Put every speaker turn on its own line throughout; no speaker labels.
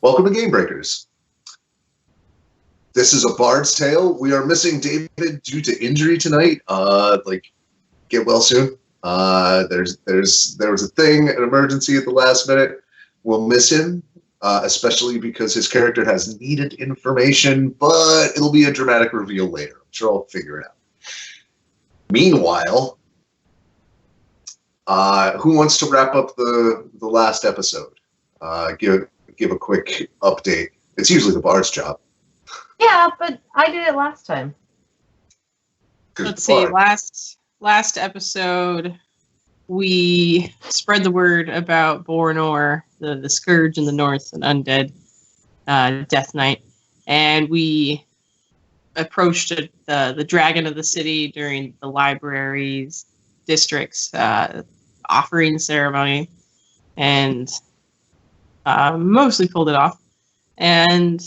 Welcome to GameBreakers. This is a Bard's Tale. We are missing David due to injury tonight. Get well soon. There was a thing, an emergency at the last minute. We'll miss him, especially because his character has needed information, but it'll be a dramatic reveal later. I'm sure I'll figure it out. Meanwhile, who wants to wrap up the last episode? Give a quick update. It's usually the Bard's job.
Yeah, but I did it last time.
Let's see. Last episode, we spread the word about Boranor, the scourge in the north, an undead Death Knight, and we approached the dragon of the city during the library's district's offering ceremony, and mostly pulled it off. And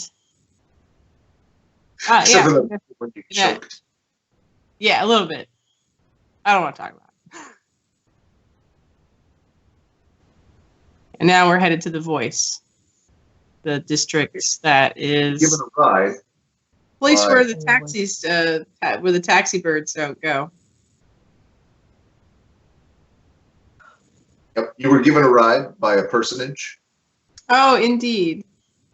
except for the when you choked.
Yeah, a little bit. I don't want to talk about it. And now we're headed to the Voice, the district that is
given a ride.
Place where the taxis, where the taxi birds don't go.
Yep, you were given a ride by a personage.
Oh, indeed.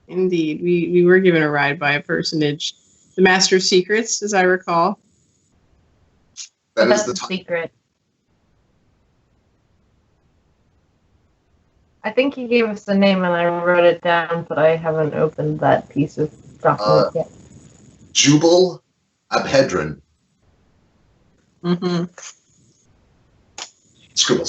Indeed. We were given a ride by a personage. The Master of Secrets, as I recall.
That's the
secret. I think he gave us the name and I wrote it down, but I haven't opened that piece of document yet.
Jubal Abhedron.
Mm-hmm.
Scribble.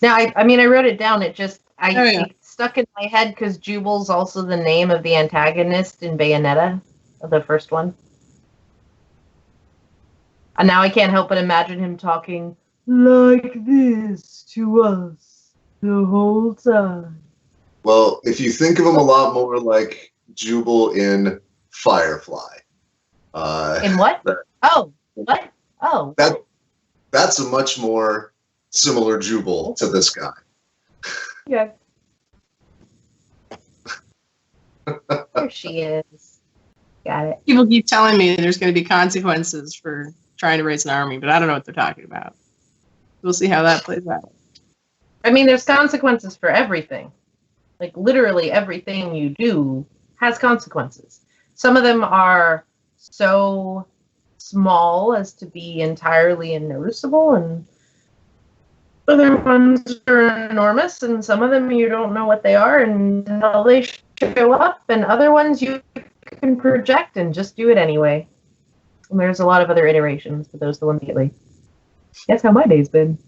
Now, I wrote it down. It just, it stuck in my head because Jubal's also the name of the antagonist in Bayonetta, the first one. And now I can't help but imagine him talking like this to us the whole time.
Well, if you think of him a lot more like Jubal in Firefly.
In what? What? Oh.
That's a much more similar Jubal to this guy.
Yeah. There she is. Got it.
People keep telling me there's going to be consequences for trying to raise an army, but I don't know what they're talking about. We'll see how that plays out.
I mean, there's consequences for everything. Like, literally everything you do has consequences. Some of them are so small as to be entirely unnoticeable, and other ones are enormous, and some of them you don't know what they are until they show up, and other ones you can project and just do it anyway. And there's a lot of other iterations, but those are the ones that get late. That's how my day's been.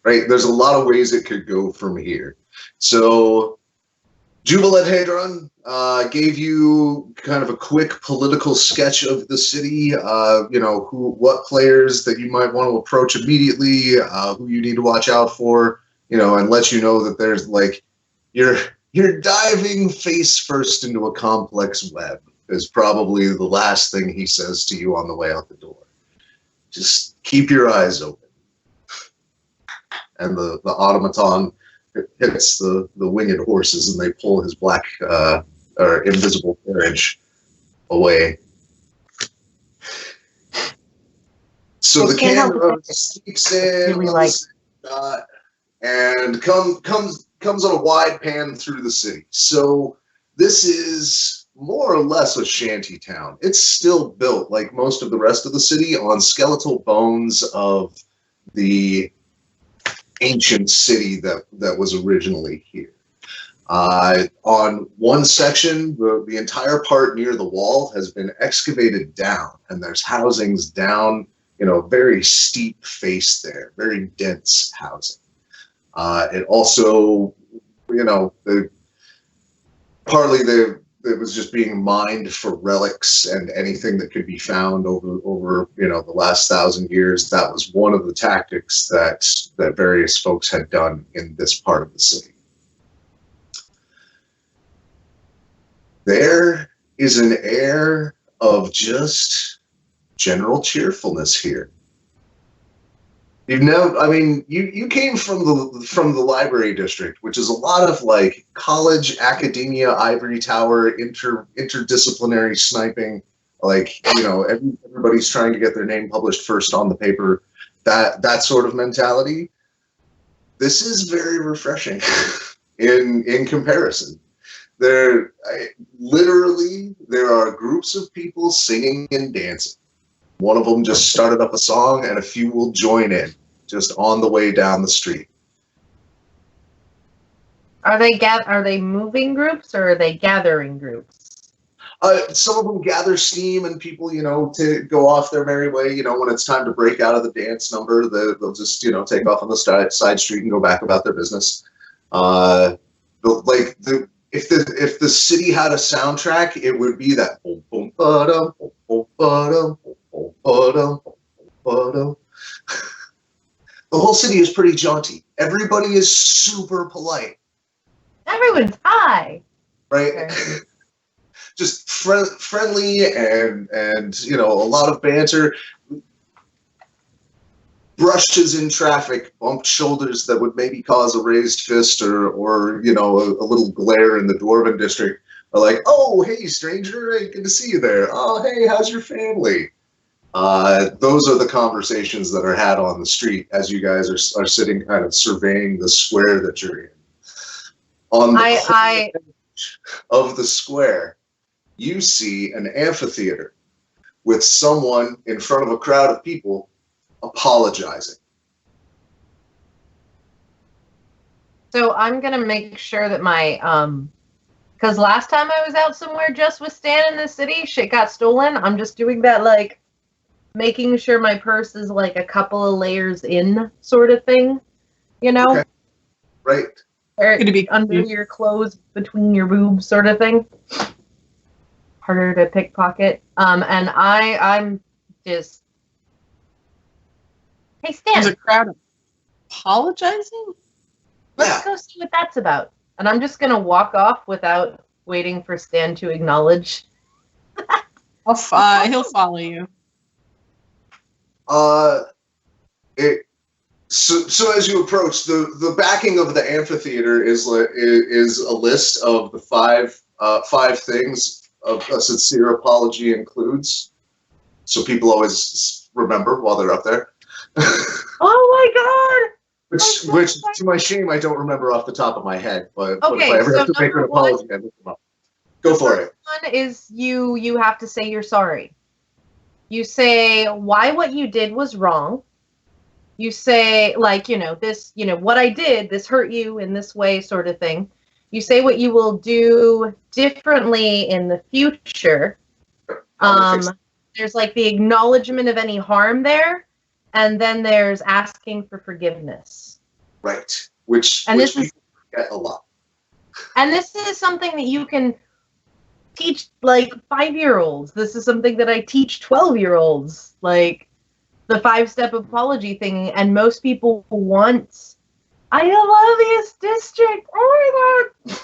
Right, there's a lot of ways it could go from here. So, Jubal Hadron gave you kind of a quick political sketch of the city. What players that you might want to approach immediately, who you need to watch out for, and let you know that there's you're diving face first into a complex web. Is probably the last thing he says to you on the way out the door. Just keep your eyes open. And the automaton hits the winged horses, and they pull his black or invisible carriage away. So the camera sneaks in really and comes on a wide pan through the city. So this is more or less a shanty town. It's still built, like most of the rest of the city, on skeletal bones of the ancient city that was originally here. On one section, the entire part near the wall has been excavated down, and there's housings down, very steep face there, very dense housing. It also, it was just being mined for relics and anything that could be found over the last 1,000 years. That was one of the tactics that various folks had done in this part of the city. There is an air of just general cheerfulness here. You've never, I mean, you came from the library district, which is a lot of like college, academia, ivory tower, interdisciplinary sniping. Like, everybody's trying to get their name published first on the paper. That sort of mentality. This is very refreshing in comparison. There are groups of people singing and dancing. One of them just started up a song, and a few will join in, just on the way down the street.
Are they moving groups or are they gathering groups?
Some of them gather steam, and people, to go off their merry way. When it's time to break out of the dance number, they'll just, take off on the side street and go back about their business. If the city had a soundtrack, it would be that. Boom, boom, ba-dum, boom, boom, ba-dum, boom, boom, ba-dum, boom, boom, ba-dum. The whole city is pretty jaunty. Everybody is super polite.
Everyone's high.
Right?
Okay.
Just friendly and a lot of banter. Brushes in traffic, bumped shoulders that would maybe cause a raised fist or a little glare in the Dwarven district are like, oh, hey, stranger, hey, good to see you there. Oh, hey, how's your family? Those are the conversations that are had on the street as you guys are sitting kind of surveying the square that you're in. On the edge of the square, you see an amphitheater with someone in front of a crowd of people apologizing.
So I'm gonna make sure that my because last time I was out somewhere just with Stan in the city, shit got stolen. I'm just doing that, like making sure my purse is like a couple of layers in, sort of thing. Okay.
Right.
Or under your clothes, between your boobs, sort of thing. Harder to pickpocket. And I'm just. Hey, Stan.
There's a crowd apologizing?
Let's go see what that's about. And I'm just going to walk off without waiting for Stan to acknowledge.
He'll follow you.
So as you approach, the backing of the amphitheater is a list of the five things of a sincere apology includes. So people always remember while they're up there.
Oh my god!
Which, to my shame, I don't remember off the top of my head. But if I ever have to make an apology, I look them up. Go for it.
One is you have to say you're sorry. You say why what you did was wrong. You say, like, this, what I did, this hurt you in this way, sort of thing. You say what you will do differently in the future. There's like the acknowledgement of any harm there. And then there's asking for forgiveness.
Right. Which people forget a lot.
And this is something that you can teach, like, 5-year-olds. This is something that I teach 12-year-olds. Like, the 5-step apology thing. And most people want, I love this district. Oh my god.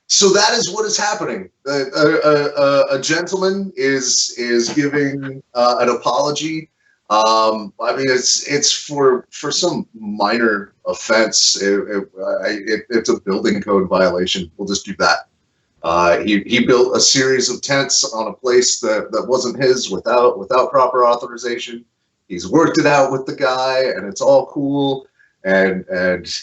So that is what is happening. A gentleman is giving an apology. I mean, it's for some minor offense. It's a building code violation. We'll just do that. He built a series of tents on a place that wasn't his without proper authorization. He's worked it out with the guy, and it's all cool. And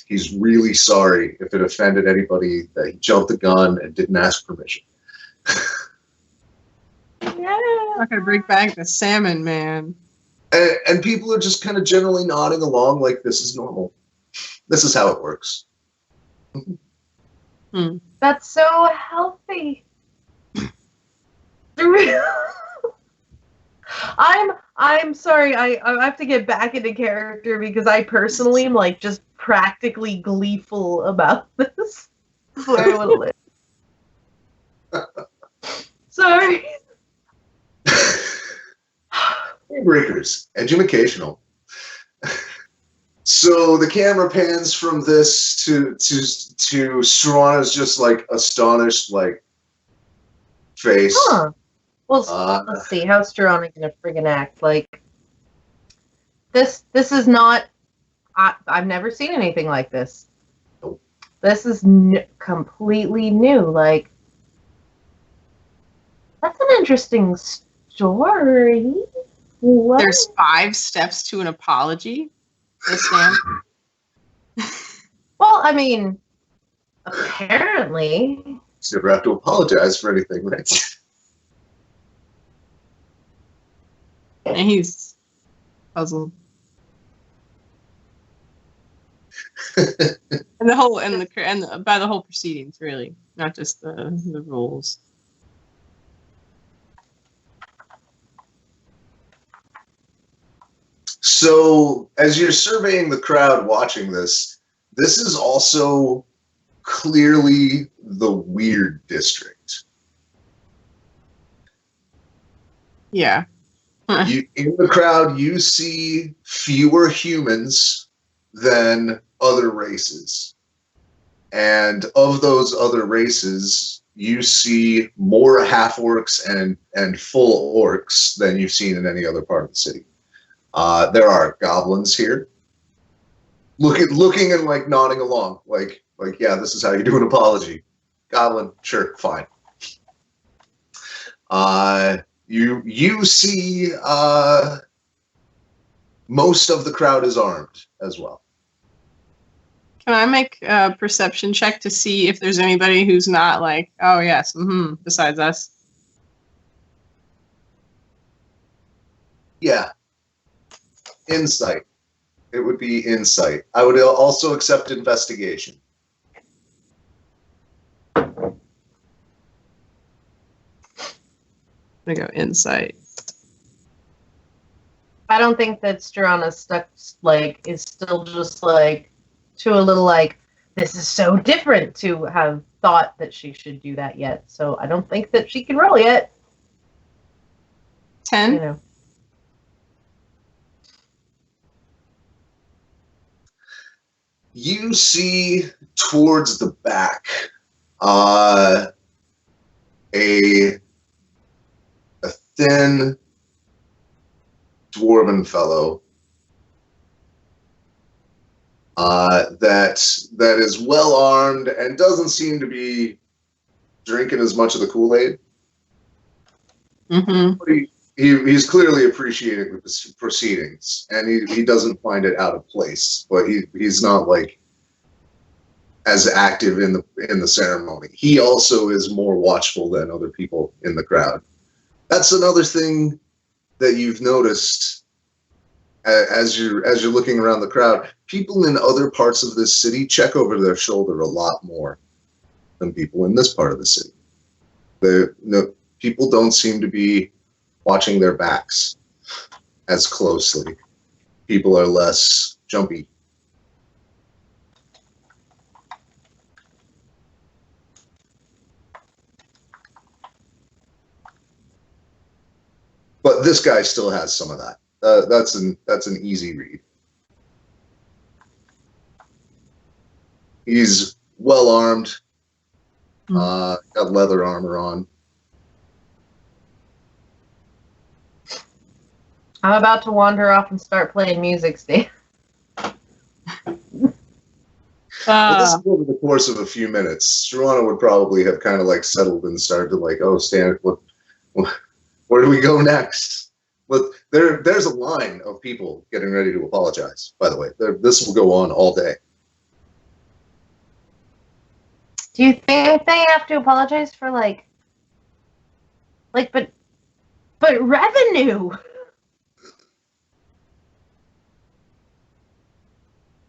he's really sorry if it offended anybody that he jumped the gun and didn't ask permission.
Yeah.
I'm not gonna bring back the salmon, man.
And people are just kind of generally nodding along like this is normal. This is how it works.
That's so healthy. I'm sorry. I have to get back into character because I personally am like just practically gleeful about this. That's where I want to live. Sorry.
GameBreakers, educational. So the camera pans from this to Struana's just like astonished, like face.
Huh. Well, let's see. How's Struana gonna friggin' act? Like this is not I've never seen anything like this.
Nope.
This is completely new. Like, that's an interesting story. What?
There's 5 steps to an apology. Stan.
Well, I mean, apparently.
You never have to apologize for anything, right?
And he's puzzled. And the whole by the whole proceedings, really, not just the rules.
So, as you're surveying the crowd watching this is also clearly the weird district.
Yeah.
In the crowd, you see fewer humans than other races. And of those other races, you see more half-orcs and full orcs than you've seen in any other part of the city. There are goblins here, looking and like nodding along, like yeah, this is how you do an apology. Goblin, sure, fine. You see most of the crowd is armed as well.
Can I make a perception check to see if there's anybody who's not like, oh yes, besides us?
Yeah. Insight. It would be insight. I would also accept investigation.
I'm gonna go insight.
I don't think that Struana's stuck, like, is still just, like, to a little, like, this is so different to have thought that she should do that yet. So I don't think that she can roll yet.
10?
You know.
You see towards the back a thin dwarven fellow that is well armed and doesn't seem to be drinking as much of the Kool-Aid.
Mm-hmm.
But he's clearly appreciating the proceedings, and he doesn't find it out of place. But he's not like as active in the ceremony. He also is more watchful than other people in the crowd. That's another thing that you've noticed as you're looking around the crowd. People in other parts of this city check over their shoulder a lot more than people in this part of the city. People don't seem to be watching their backs as closely. People are less jumpy. But this guy still has some of that. That's an easy read. He's well armed. Got leather armor on.
I'm about to wander off and start playing music, Steve.
Well, this is over the course of a few minutes. Struana would probably have kind of like settled and started to like, oh, Stan, where do we go next? But there's a line of people getting ready to apologize, by the way. This will go on all day.
Do you think they have to apologize for but revenue?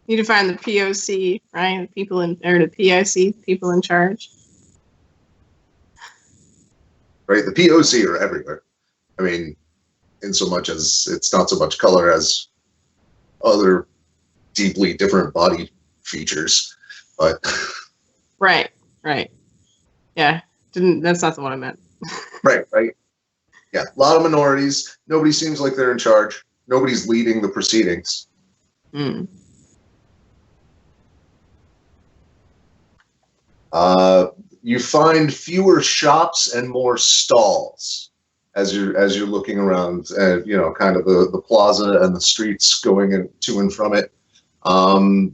You define the POC, right? The PIC, people in charge.
Right? The POC are everywhere. I mean, in so much as it's not so much color as other deeply different body features, but
Right. Yeah, that's not the one I meant.
right. Yeah, a lot of minorities. Nobody seems like they're in charge. Nobody's leading the proceedings. You find fewer shops and more stalls as you're looking around, kind of the plaza and the streets going to and from it.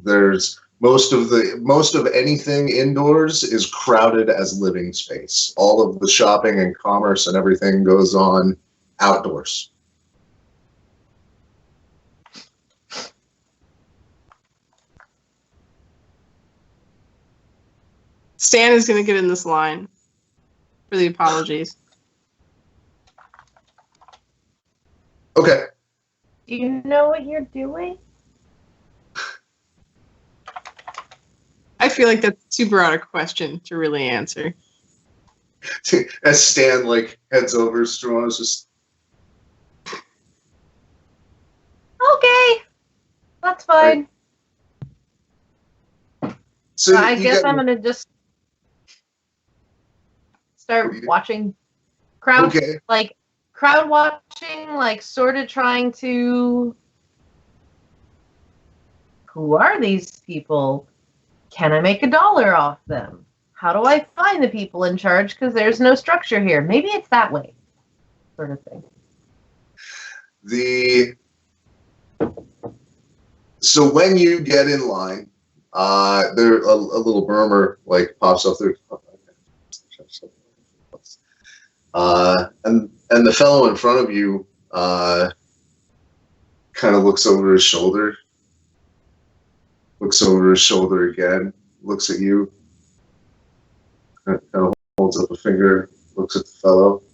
There's most of anything indoors is crowded as living space. All of the shopping and commerce and everything goes on outdoors.
Stan is going to get in this line for the apologies.
Okay.
Do you know what you're doing?
I feel like that's too broad a question to really answer.
As Stan heads over, Struana's just
Okay, that's fine.
so
I guess I'm gonna just start watching crowd,
Okay.
crowd watching, sort of trying to. Who are these people? Can I make $1 off them? How do I find the people in charge? Because there's no structure here. Maybe it's that way, sort of thing.
So when you get in line, there a little murmur pops up there, and the fellow in front of you kind of looks over his shoulder. Looks over his shoulder again, looks at you, kind of holds up a finger, looks at the fellow,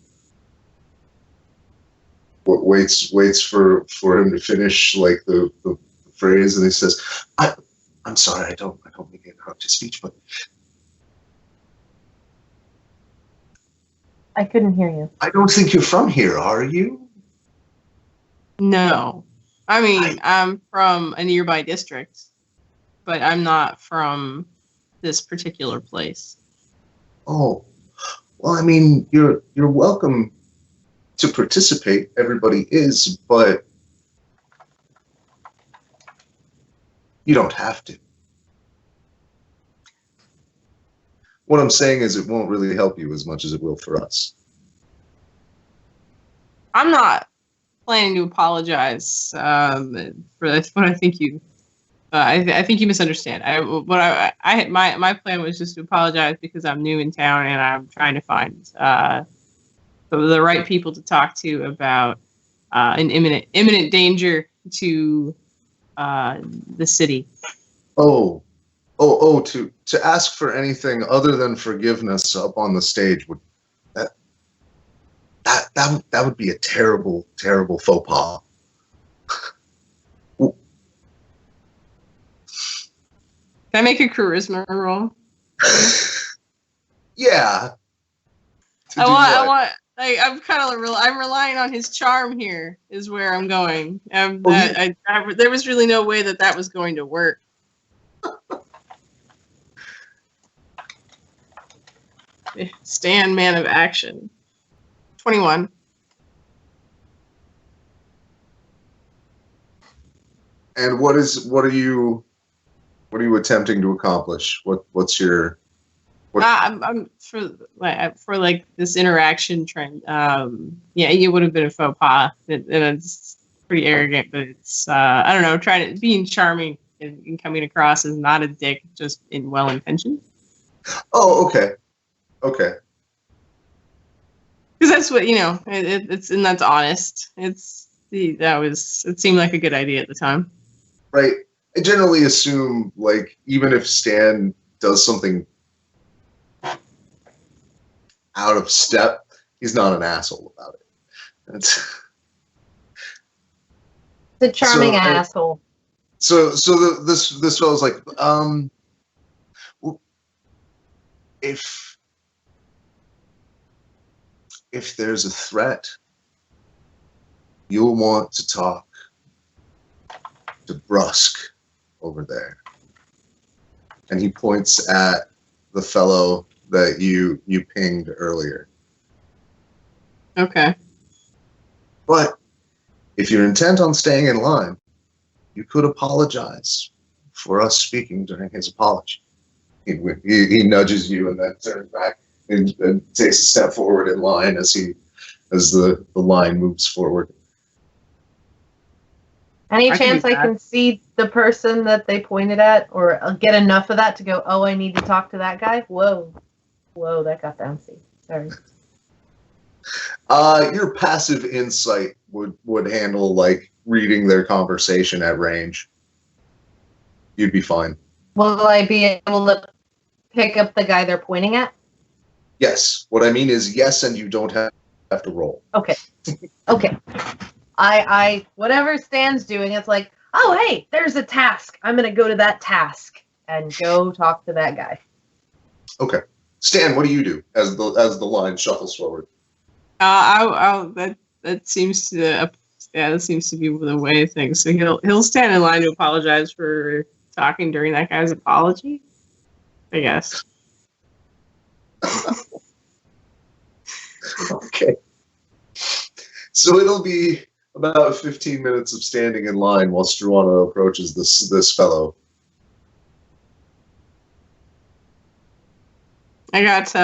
waits for him to finish the phrase, and he says, I'm sorry, I don't mean to interrupt his speech, but
I couldn't hear you.
I don't think you're from here, are you?
No. I mean, I'm from a nearby district, but I'm not from this particular place.
Oh, well, I mean, you're welcome to participate. Everybody is, but you don't have to. What I'm saying is it won't really help you as much as it will for us.
I'm not planning to apologize for this, but I think you I think you misunderstand. My plan was just to apologize because I'm new in town and I'm trying to find the right people to talk to about an imminent danger to the city.
To ask for anything other than forgiveness up on the stage would that would be a terrible faux pas.
Can I make a charisma roll?
Yeah.
I'm relying on his charm here. Is where I'm going. There was really no way that was going to work. Stan, man of action. 21.
And what are you attempting to accomplish? What's your
I'm for this interaction trend. Yeah, it would have been a faux pas, and it's pretty arrogant, but it's I don't know, being charming and coming across as not a dick, just in well intentioned.
Oh, okay.
Because that's what it's and that's honest. It seemed like a good idea at the time.
Right. I generally assume even if Stan does something out of step, he's not an asshole about it. It's
a charming asshole.
This fellow's like, if there's a threat, you'll want to talk to Brusque over there. And he points at the fellow that you pinged earlier.
Okay.
But if you're intent on staying in line, you could apologize for us speaking during his apology. He nudges you and then turns back and takes a step forward in line as the line moves forward.
Any
I can
chance
do
I
that.
can see the person that they pointed at, or get enough of that to go, oh, I need to talk to that guy? Whoa, that got bouncy. Sorry.
Your passive insight would handle like reading their conversation at range. You'd be fine.
Will I be able to pick up the guy they're pointing at?
Yes. What I mean is yes, and you don't have to roll.
Okay. I whatever Stan's doing, it's like, oh hey, there's a task. I'm gonna go to that task and go talk to that guy.
Okay. Stan, what do you do as the line shuffles forward?
That seems to that seems to be the way of things. So he'll stand in line to apologize for talking during that guy's apology, I guess.
Okay. So it'll be about 15 minutes of standing in line while Struana approaches this fellow.
I got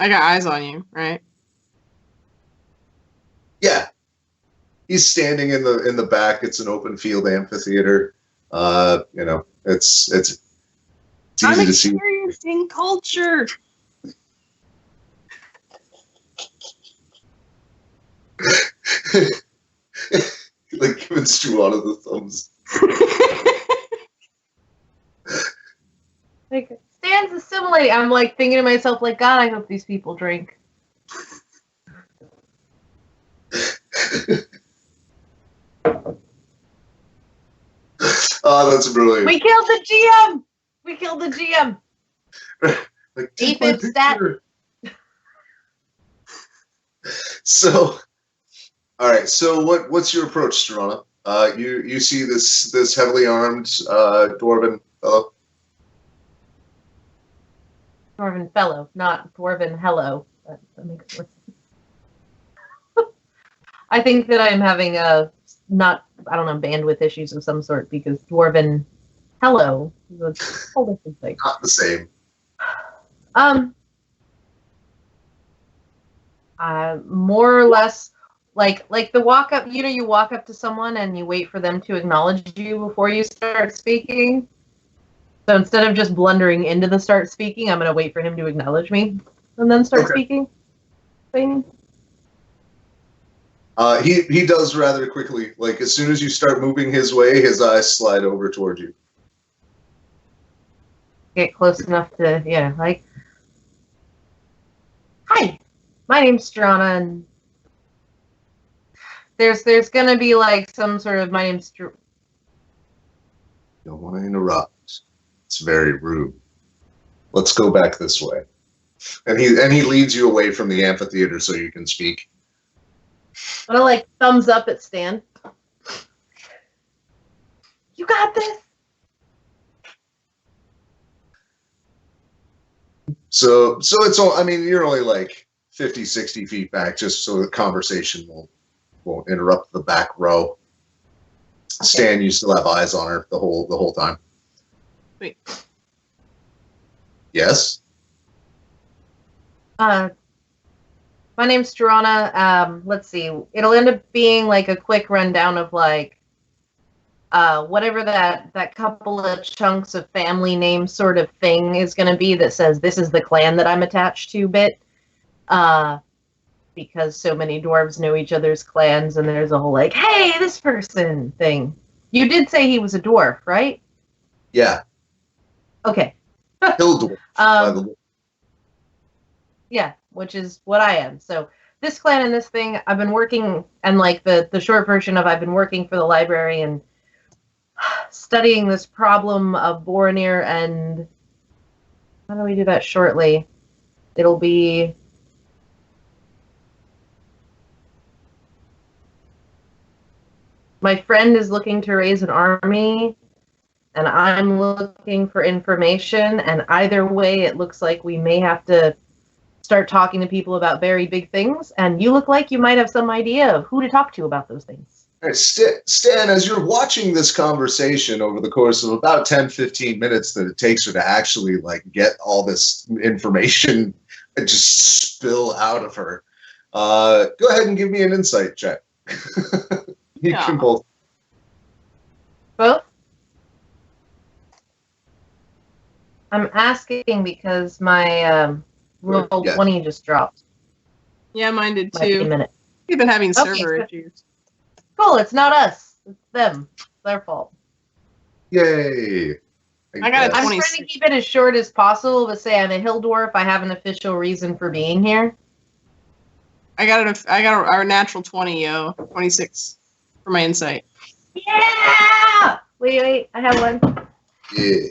eyes on you, right?
Yeah. He's standing in the back. It's an open field amphitheater. It's easy
I'm
to see.
experiencing culture.
Like giving Struana the thumbs.
Like Stan's assimilating. I'm like thinking to myself, like, God, I hope these people drink.
Oh, that's brilliant.
We killed the GM.
Like,
Deep
take my
in stat.
picture. So, all right. So, what's your approach, Struana? You see this heavily armed dwarven fellow.
Dwarven fellow, not Dwarven hello. That makes more sense. I think that I'm having bandwidth issues of some sort because Dwarven hello is a whole different thing.
Not the same.
More or less like the walk up, you walk up to someone and you wait for them to acknowledge you before you start speaking. So instead of just blundering into the start speaking, I'm going to wait for him to acknowledge me and then start speaking. Thing.
He does rather quickly. Like as soon as you start moving his way, his eyes slide over toward you.
Get close enough to, like, hi, my name's Struana, and there's gonna be like some sort of my name's
Don't want to interrupt. It's very rude. Let's go back this way. And he leads you away from the amphitheater so you can speak.
I'm gonna like thumbs up at Stan. You got this.
So it's all. I mean, you're only like 50, 60 feet back, just so the conversation won't interrupt the back row. Okay. Stan, you still have eyes on her the whole time.
Wait.
Yes.
My name's Struana. Let's see. It'll end up being like a quick rundown of like whatever that couple of chunks of family name sort of thing is going to be that says this is the clan that I'm attached to bit. Because so many dwarves know each other's clans and there's a whole like, hey, this person thing. You did say he was a dwarf, right?
Yeah.
Okay.
Hill dwarf, by the way.
Yeah, which is what I am. So this clan and this thing, I've been working, and like the short version of I've been working for the library and studying this problem of Boranor, and how do we do that shortly? It'll be my friend is looking to raise an army, and I'm looking for information, and either way it looks like we may have to start talking to people about very big things, and you look like you might have some idea of who to talk to about those things.
All right, Stan, as you're watching this conversation over the course of about 10, 15 minutes that it takes her to actually like get all this information and just spill out of her, go ahead and give me an insight check. You can both.
Both? I'm asking because my roll
Yeah.
20 just dropped.
Yeah, mine did
Might be a
too.
minute.
We've been having
Okay,
server
so-
issues.
Cool, it's not us. It's them. It's their fault.
Yay!
I got a
guess.
I'm
20.
trying to keep it as short as possible, but say I'm a hill dwarf. I have an official reason for being here.
I got our natural 20, yo. 26 for my insight.
Yeah! Wait, I have one.
Yeah.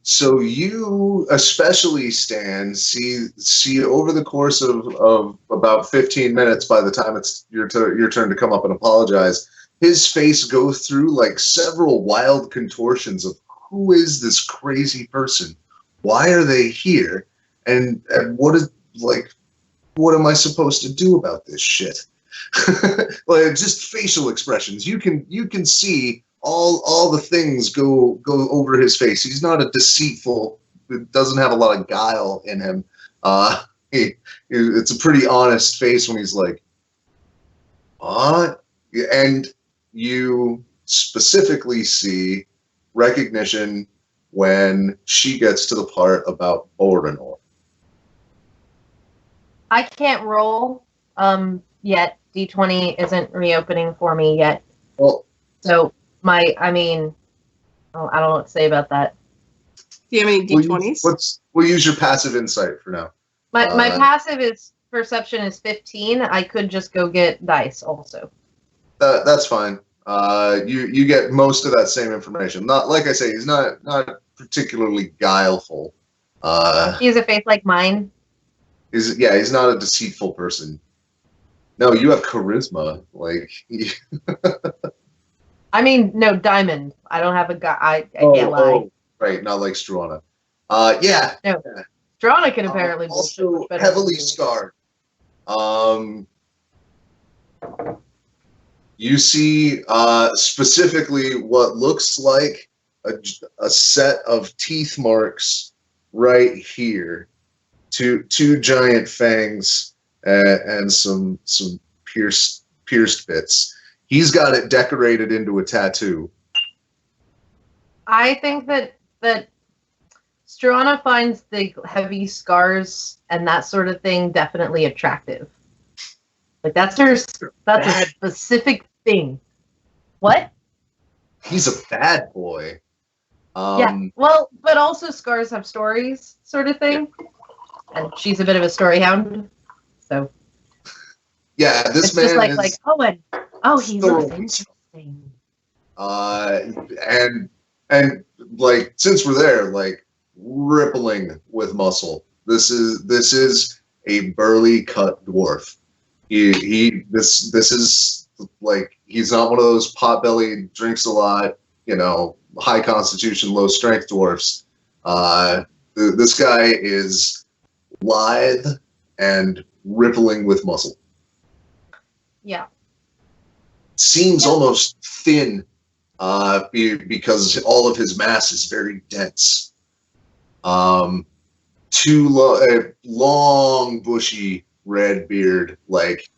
So you, especially Stan, see over the course of about 15 minutes, by the time it's your turn to come up and apologize, his face go through like several wild contortions of who is this crazy person? Why are they here? And what am I supposed to do about this shit? Like just facial expressions. You can see all the things go over his face. He's not a deceitful. Doesn't have a lot of guile in him. It's a pretty honest face when he's like, "What?" And you specifically see recognition when she gets to the part about Boranor.
I can't roll yet. D20 isn't reopening for me yet.
Well,
So I don't know what to say about that.
Do you have any D20s?
We'll use your passive insight for now.
My passive perception is 15. I could just go get dice also.
That's fine. You get most of that same information. Not like I say, he's not particularly guileful.
He has a face like mine.
He's not a deceitful person. No, you have charisma. Like,
I mean, no, diamond. I don't have a guy. I can't lie.
oh, right, not like Struana. Yeah.
No, Struana can apparently bullshit
Also
much better
heavily
than me.
scarred. You see specifically what looks like a set of teeth marks right here. Two giant fangs and some pierced bits. He's got it decorated into a tattoo.
I think that Struana finds the heavy scars and that sort of thing definitely attractive. Like that's a specific thing. What?
He's a bad boy.
Yeah. Well, but also scars have stories, sort of thing. And she's a bit of a story hound, so
yeah, this
it's
man
just
is
like he looks interesting.
And like since we're there, like rippling with muscle. This is a burly cut dwarf. This is like he's not one of those pot-bellied, drinks a lot, high constitution, low strength dwarfs. This guy is lithe and rippling with muscle.
Yeah.
Seems almost thin because all of his mass is very dense. Long, bushy red beard, like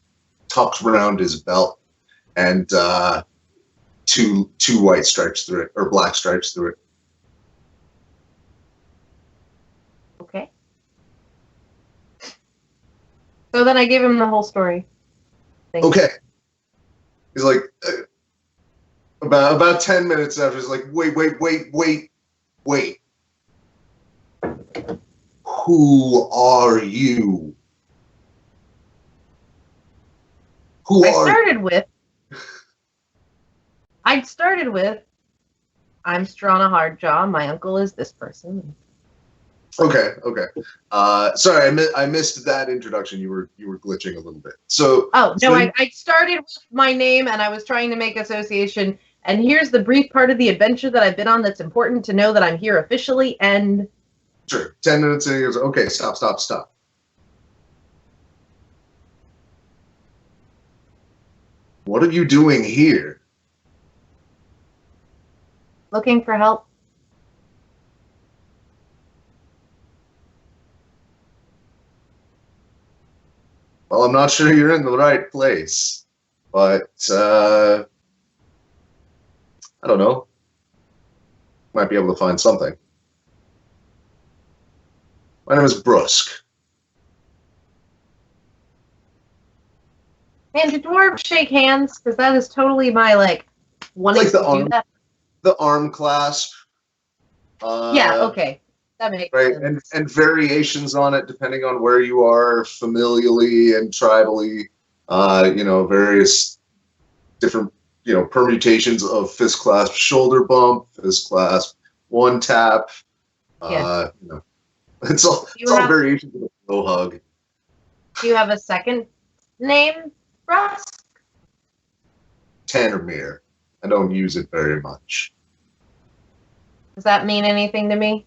tucked around his belt, and two white stripes through it, or black stripes through it.
Okay. So then I gave him the whole story.
Okay. He's like, about 10 minutes after, he's like, wait. Who are you? I started with, I'm Struana Hardjaw. My uncle is this person. Okay. Sorry, I missed that introduction. You were glitching a little bit. So.
Oh no, I started with my name and I was trying to make association. And here's the brief part of the adventure that I've been on that's important to know that I'm here officially. And
sure, 10 minutes in, he goes, okay, stop. What are you doing here?
looking for help.
Well, I'm not sure you're in the right place, but I don't know. Might be able to find something. My name is Brusque.
Man, do dwarves shake hands? Because that is totally my, like, wanting
Like
to
the arm,
do that.
the arm clasp.
Yeah, okay. That makes
Right,
sense.
and variations on it depending on where you are familially and tribally. Various different, permutations of fist clasp, shoulder bump, fist clasp, one tap.
Yeah.
It's all variations of a low hug.
Do you have a second name, Russ?
Tannermere. I don't use it very much.
Does that mean anything to me?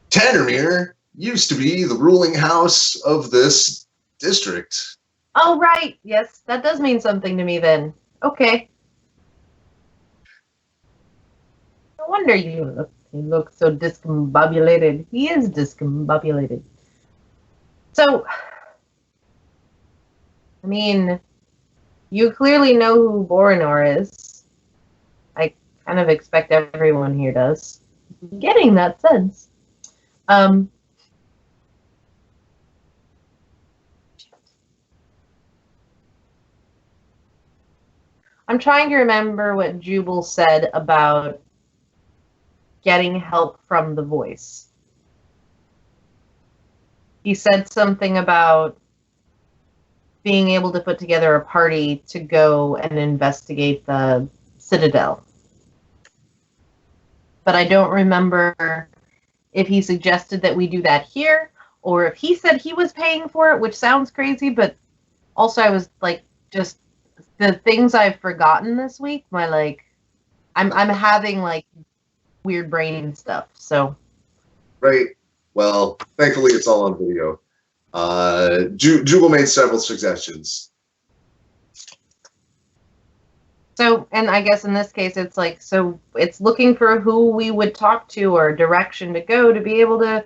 Tannermere used to be the ruling house of this district.
Oh, right. Yes, that does mean something to me then. Okay. No wonder you look so discombobulated. He is discombobulated. So, I mean, you clearly know who Boranor is. I kind of expect everyone here does. Getting that sense. I'm trying to remember what Jubal said about getting help from the voice. He said something about being able to put together a party to go and investigate the Citadel. But I don't remember if he suggested that we do that here, or if he said he was paying for it, which sounds crazy, but also I was like, just the things I've forgotten this week, I'm having like weird brain stuff, so.
Right. Well, thankfully it's all on video. Jubal made several suggestions.
So, and I guess in this case, it's like, so it's looking for who we would talk to or direction to go to be able to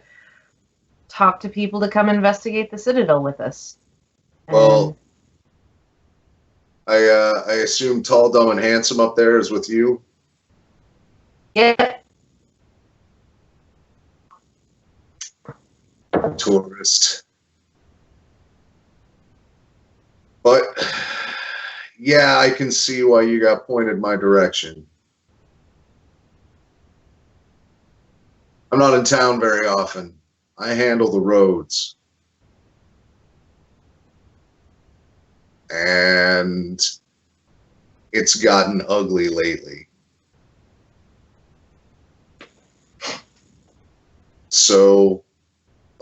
talk to people to come investigate the Citadel with us.
Well, I assume tall, dumb, and handsome up there is with you.
Yeah.
Tourist. But yeah, I can see why you got pointed my direction. I'm not in town very often. I handle the roads. And it's gotten ugly lately. So,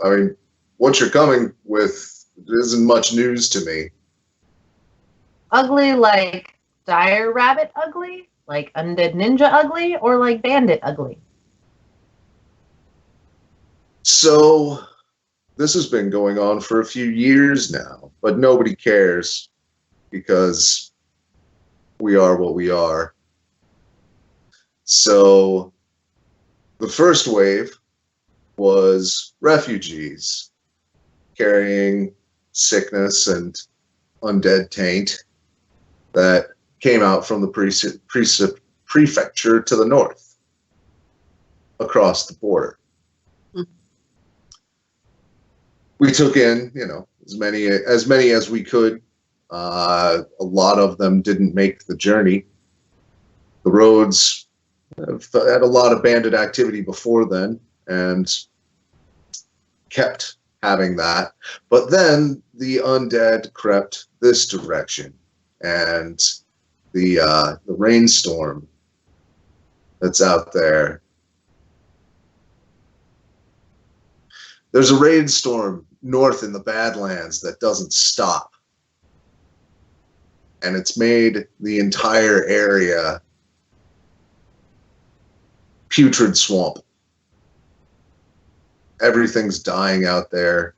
I mean, what you're coming with isn't much news to me.
Ugly like dire rabbit ugly? Like undead ninja ugly? Or like bandit ugly?
So, this has been going on for a few years now, but nobody cares because we are what we are. So, the first wave was refugees carrying sickness and undead taint that came out from the prefecture to the north across the border. We took in, as many as we could. A lot of them didn't make the journey. The roads have had a lot of bandit activity before then, and kept having that. But then the undead crept this direction, and the rainstorm that's out there. There's a rainstorm north in the Badlands that doesn't stop. And it's made the entire area putrid swamp. Everything's dying out there.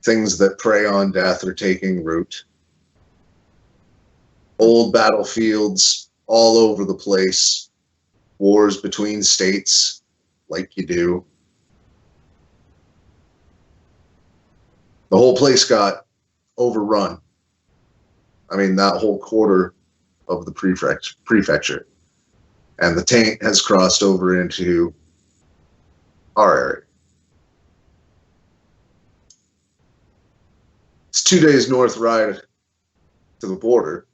Things that prey on death are taking root. Old battlefields all over the place. Wars between states, like you do. The whole place got overrun. I mean, that whole quarter of the prefecture. And the taint has crossed over into our area. It's 2 days north ride to the border.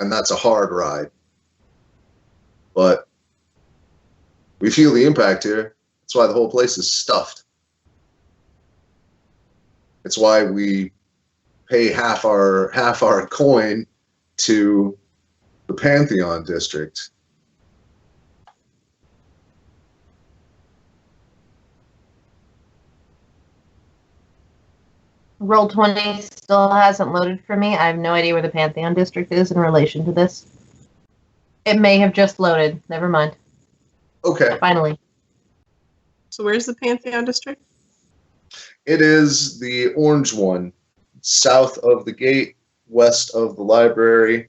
And that's a hard ride. But we feel the impact here. That's why the whole place is stuffed. It's why we pay half our coin to the Pantheon district.
Roll20 still hasn't loaded for me. I have no idea where the Pantheon district is in relation to this. It may have just loaded. Never mind.
Okay.
Finally.
So where's the Pantheon district?
It is the orange one, south of the gate, west of the library.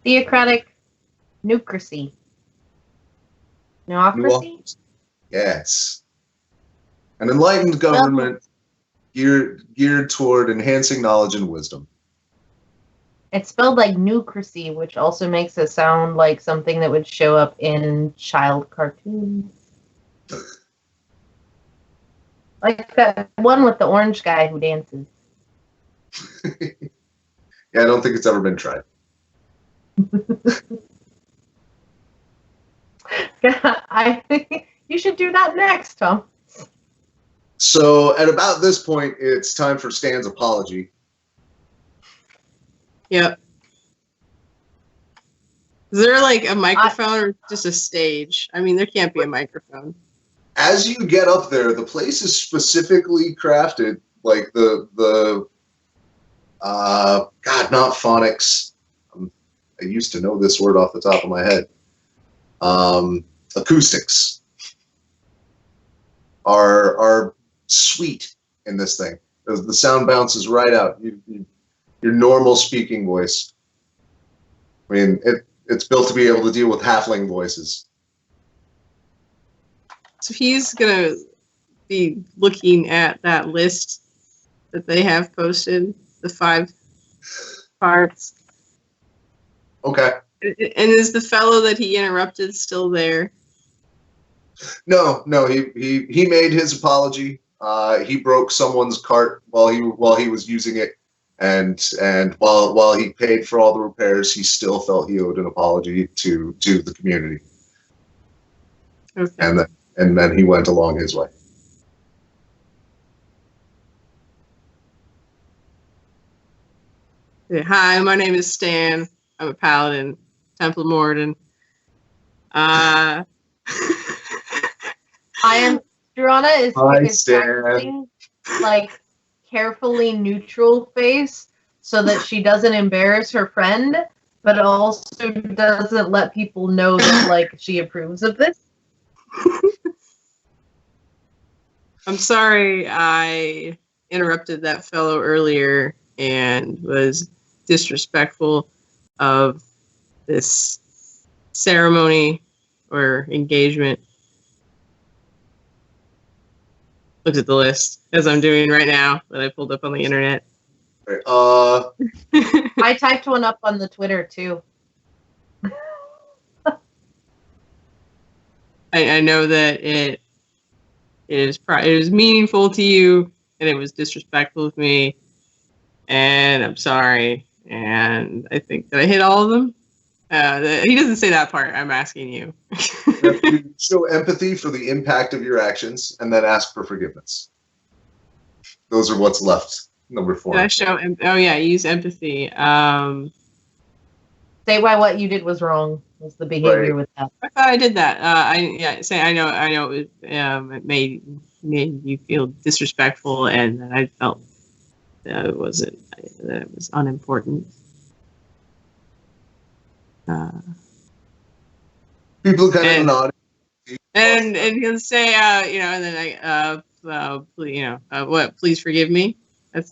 Theocratic nucracy. Neocracy?
Yes. An enlightened government geared toward enhancing knowledge and wisdom.
It's spelled like nucracy, which also makes it sound like something that would show up in child cartoons. Like that one with the orange guy who dances.
Yeah, I don't think it's ever been tried.
I think you should do that next, Tom.
So at about this point, it's time for Stan's apology.
Yep. Is there like a microphone or just a stage? I mean, there can't be a microphone.
As you get up there, the place is specifically crafted, like not phonics. I used to know this word off the top of my head. Acoustics are sweet in this thing. The sound bounces right out. Your normal speaking voice. I mean, it's built to be able to deal with halfling voices.
So he's gonna be looking at that list that they have posted, the 5 parts.
Okay.
And is the fellow that he interrupted still there?
No, he made his apology. He broke someone's cart while he was using it, and while he paid for all the repairs, he still felt he owed an apology to the community.
Okay.
And then he went along his way.
Hi, my name is Stan. I'm a paladin, Temple Morden.
I am Struana is practicing like carefully neutral face so that she doesn't embarrass her friend, but also doesn't let people know that like she approves of this.
I'm sorry I interrupted that fellow earlier and was disrespectful of this ceremony or engagement. Looked at the list, as I'm doing right now, that I pulled up on the internet.
I typed one up on the Twitter too.
I know that it was meaningful to you, and it was disrespectful of me, and I'm sorry. And I think that I hit all of them. He doesn't say that part. I'm asking you.
You have to show empathy for the impact of your actions, and then ask for forgiveness. Those are what's left. Number 4.
Did I show? Oh yeah, use empathy.
Say why what you did was wrong. Was the behavior with that?
I thought I did that. I know. It made you feel disrespectful, and that I felt that it was unimportant.
People kind of nod.
And he'll say, and then what? Please forgive me. And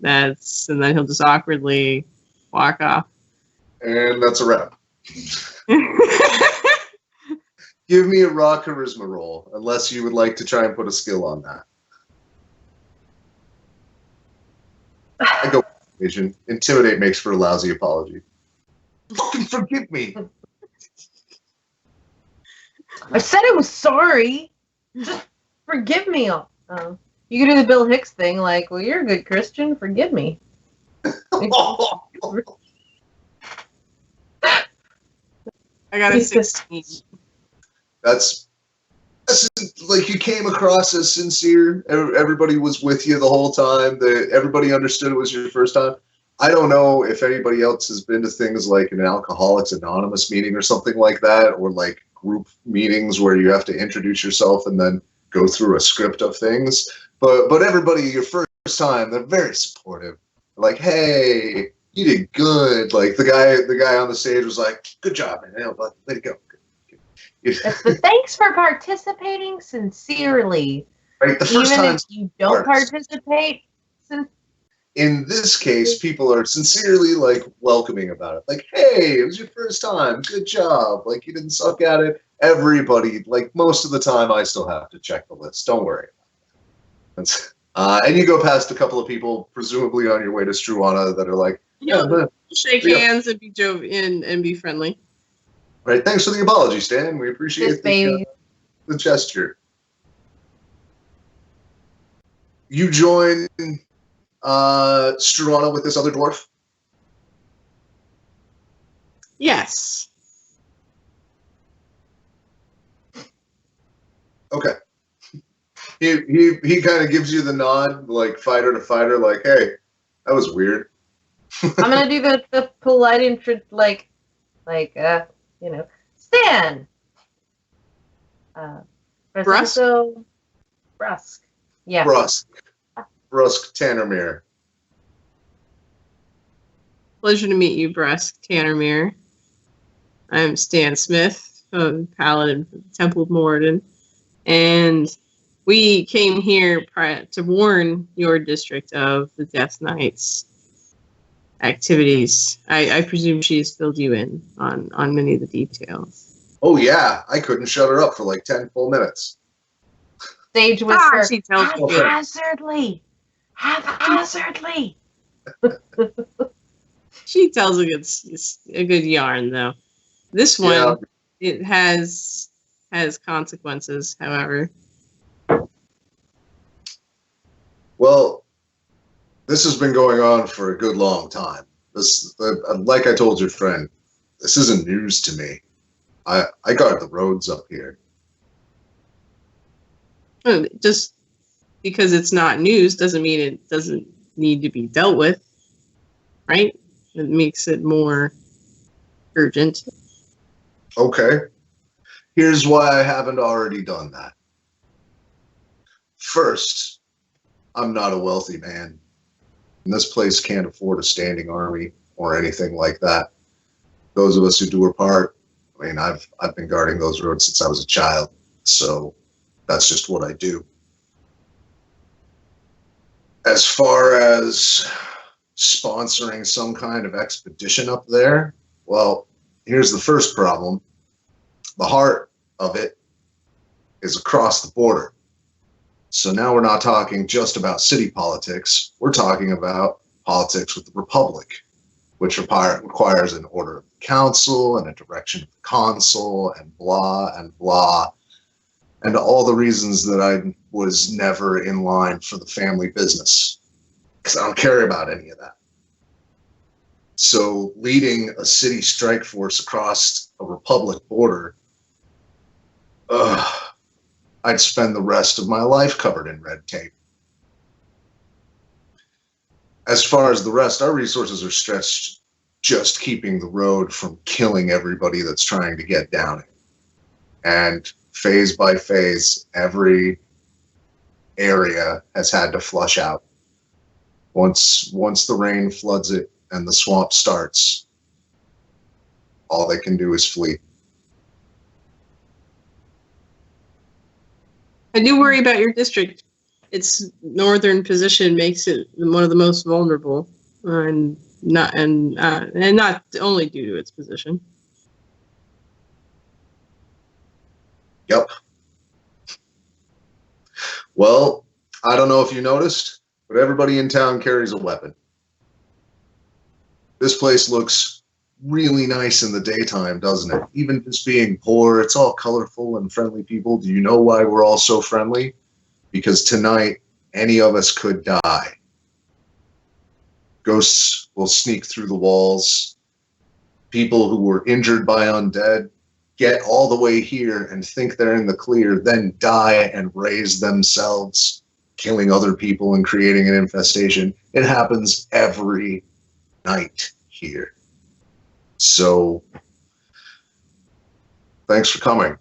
then he'll just awkwardly walk off.
And that's a wrap. Give me a raw charisma roll, unless you would like to try and put a skill on that. I go Asian. Intimidate makes for a lousy apology. Fucking forgive me.
I said I was sorry. Just forgive me. You can do the Bill Hicks thing, like, well, you're a good Christian. Forgive me.
I got a 16.
That's like you came across as sincere. Everybody was with you the whole time. Everybody understood it was your first time. I don't know if anybody else has been to things like an Alcoholics Anonymous meeting or something like that, or like group meetings where you have to introduce yourself and then go through a script of things. But everybody, your first time, they're very supportive. Like, hey, you did good. Like the guy on the stage was like, good job, man. Way to go.
It's the thanks for participating sincerely.
Right, the first
Even
time
if you don't participate.
In this case, people are sincerely like welcoming about it. Like, hey, it was your first time. Good job. Like, you didn't suck at it. Everybody, like most of the time, I still have to check the list. Don't worry. And you go past a couple of people, presumably on your way to Struana, that are like,
shake hands and be jovial and be friendly.
Right. Thanks for the apology, Stan. We appreciate the gesture. You join Struana with this other dwarf?
Yes.
Okay. He kind of gives you the nod, like fighter to fighter, like, hey, that was weird.
I'm gonna do the polite intro, like Stan.
Brusque.
Brusque. Yeah.
Brusque Tannermere.
Pleasure to meet you, Brusque Tannermere. I'm Stan Smith, Paladin for the Temple of Moradin, and we came here to warn your district of the Death Knight's activities. I presume she's filled you in on many of the details.
Oh yeah, I couldn't shut her up for like 10 full minutes.
Stage whisper.
She tells you.
Haphazardly.
She tells a good yarn though. This one, it has consequences, however.
Well, this has been going on for a good long time. This, like I told your friend, this isn't news to me. I guard the roads up here.
Just because it's not news doesn't mean it doesn't need to be dealt with, right? It makes it more urgent.
Okay. Here's why I haven't already done that. First, I'm not a wealthy man. And this place can't afford a standing army or anything like that. Those of us who do our part, I mean, I've been guarding those roads since I was a child, so that's just what I do. As far as sponsoring some kind of expedition up there, well, here's the first problem. The heart of it is across the border. So now we're not talking just about city politics. We're talking about politics with the Republic, which requires an order of the council and a direction of the consul and blah and blah. And all the reasons that I was never in line for the family business, because I don't care about any of that. So leading a city strike force across a Republic border, I'd spend the rest of my life covered in red tape. As far as the rest, our resources are stretched just keeping the road from killing everybody that's trying to get down it. And phase by phase, every area has had to flush out. Once the rain floods it and the swamp starts, all they can do is flee.
I do worry about your district. Its northern position makes it one of the most vulnerable, and not only due to its position.
Yep. Well, I don't know if you noticed, but everybody in town carries a weapon. This place looks really nice in the daytime, doesn't it? Even just being poor, it's all colorful and friendly people. Do you know why we're all so friendly? Because tonight, any of us could die. Ghosts will sneak through the walls. People who were injured by undead get all the way here and think they're in the clear, then die and raise themselves, killing other people and creating an infestation. It happens every night here. So, thanks for coming.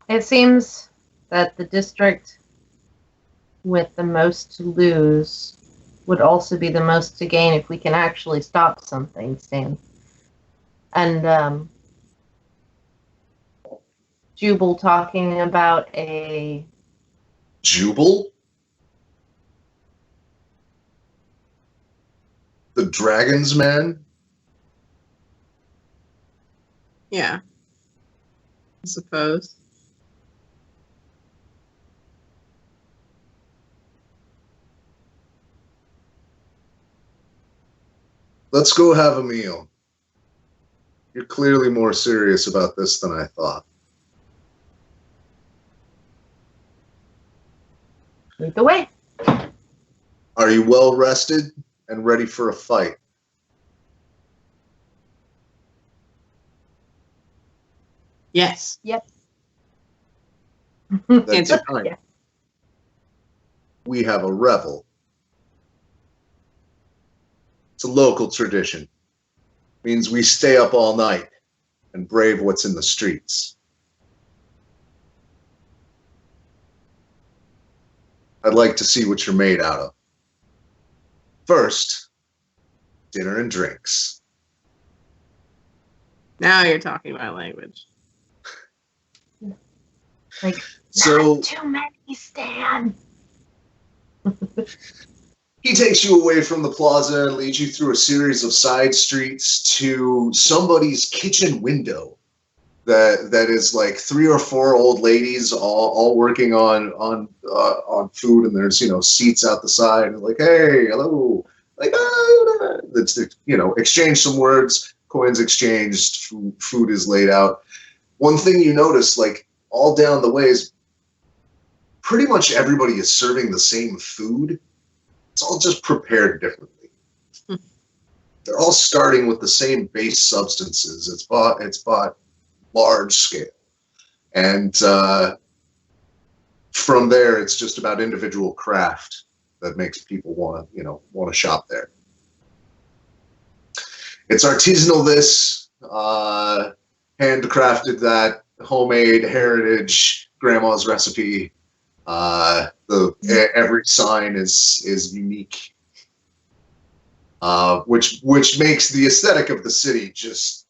It seems that the district with the most to lose would also be the most to gain if we can actually stop something, Stan. And Jubal talking about a...
Jubal? The Dragon's Man?
Yeah. I suppose.
Let's go have a meal. You're clearly more serious about this than I thought.
Lead the way.
Are you well rested and ready for a fight?
Yes.
Yep.
Then
Answer.
tonight,
Yeah.
we have a revel. It's a local tradition. Means we stay up all night and brave what's in the streets. I'd like to see what you're made out of. First, dinner and drinks.
Now you're talking my language.
Like,
So
not too many, Stan.
he takes you away from the plaza and leads you through a series of side streets to somebody's kitchen window that is like 3 or 4 old ladies all working on food, and there's seats out the side and like, hey, hello, like let's exchange some words, coins exchanged, food is laid out. One thing you notice, like all down the way, is pretty much everybody is serving the same food. It's all just prepared differently. They're all starting with the same base substances. It's bought large scale, and from there, it's just about individual craft that makes people want to shop there. It's artisanal. This handcrafted, that homemade heritage, grandma's recipe. Every sign is unique, which makes the aesthetic of the city just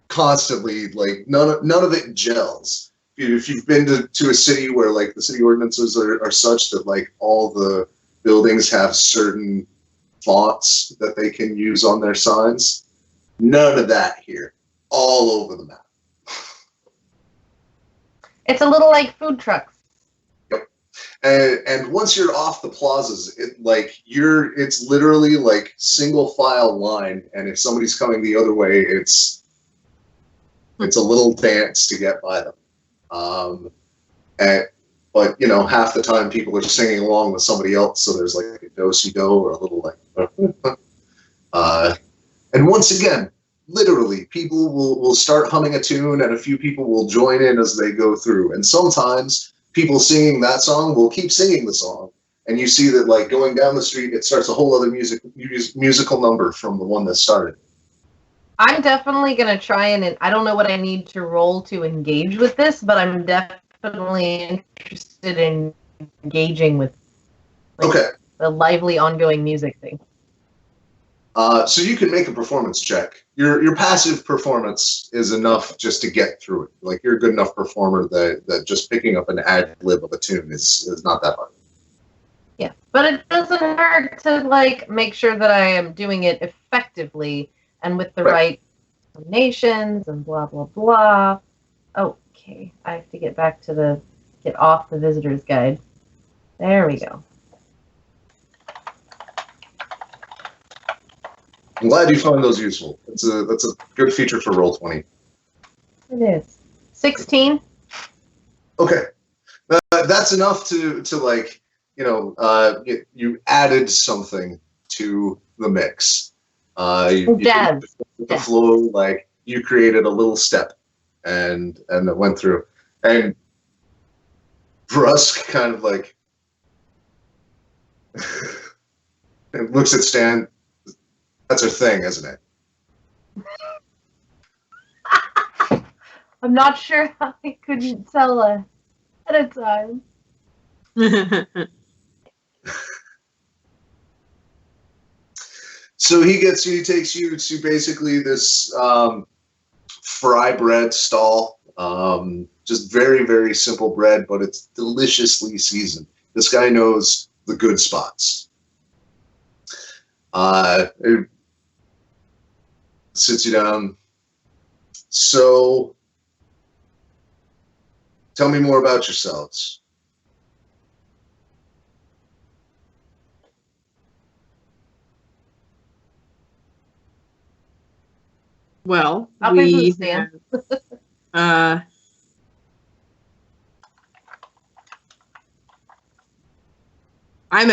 constantly, like, none of it gels. If you've been to a city where like the city ordinances are such that like all the buildings have certain fonts that they can use on their signs, none of that here. All over the map.
It's a little like food trucks.
Yep. And once you're off the plazas, it's literally like single file line, and if somebody's coming the other way, it's a little dance to get by them. But half the time people are singing along with somebody else, so there's like a do-si-do or a little like and once again, literally, people will start humming a tune, and a few people will join in as they go through. And sometimes people singing that song will keep singing the song, and you see that, like, going down the street, it starts a whole other musical number from the one that started.
I'm definitely going to try and... I don't know what I need to roll to engage with this, but I'm definitely interested in engaging with the lively, ongoing music thing.
So you can make a performance check. Your passive performance is enough just to get through it. Like, you're a good enough performer that just picking up an ad lib of a tune is not that hard.
Yeah, but it doesn't hurt to like make sure that I am doing it effectively and with the right nations and blah blah blah. Okay, I have to get off the visitor's guide. There we go.
I'm glad you found those useful. That's a good feature for Roll20.
It is 16.
Okay, that's enough to like, you added something to the mix. You the flow, like you created a little step, and it went through, and Brusk kind of like and looks at Stan. That's her thing, isn't it?
I'm not sure how I couldn't tell at a time.
So he takes you to basically this fry bread stall. Just very, very simple bread, but it's deliciously seasoned. This guy knows the good spots. It sits you down. So, tell me more about yourselves.
Well,
I'm
at